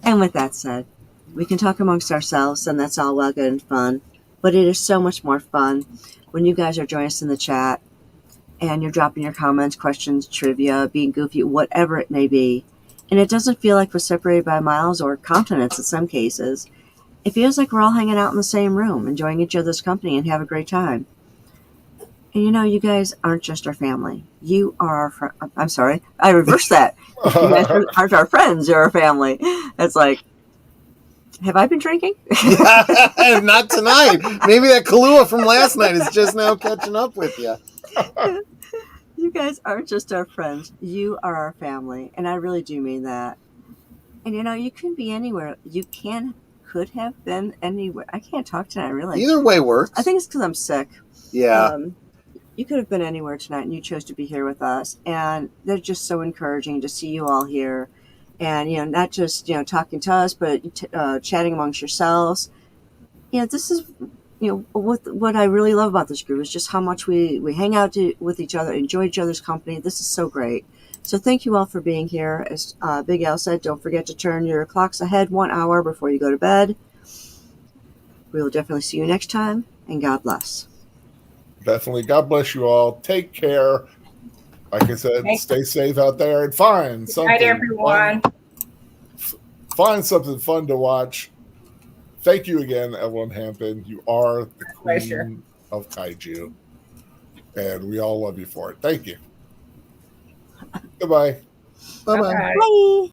S6: And with that said, we can talk amongst ourselves, and that's all well good and fun. But it is so much more fun when you guys are joining us in the chat and you're dropping your comments, questions, trivia, being goofy, whatever it may be. And it doesn't feel like we're separated by miles or continents in some cases. It feels like we're all hanging out in the same room, enjoying each other's company and have a great time. And you guys aren't just our family. You are our I'm sorry, I reversed that. You guys aren't our friends, you're our family. It's like, have I been drinking?
S4: Not tonight. Maybe that Kahlua from last night is just now catching up with you.
S6: You guys aren't just our friends. You are our family. And I really do mean that. And you can be anywhere. You could have been anywhere. I can't talk tonight, really.
S4: Either way works.
S6: I think it's because I'm sick.
S4: Yeah.
S6: You could have been anywhere tonight and you chose to be here with us. And they're just so encouraging to see you all here. And, not just, talking to us, but chatting amongst yourselves. This is, what I really love about this group is just how much we hang out with each other, enjoy each other's company. This is so great. So thank you all for being here. As Big Al said, don't forget to turn your clocks ahead 1 hour before you go to bed. We will definitely see you next time, and God bless.
S2: Definitely. God bless you all. Take care. Like I said, stay safe out there and find something.
S5: Good night, everyone.
S2: Find something fun to watch. Thank you again, Evelyn Hampton. You are the queen of kaiju, and we all love you for it. Thank you. Goodbye.
S4: Bye-bye.
S5: Bye-bye.
S6: Bye.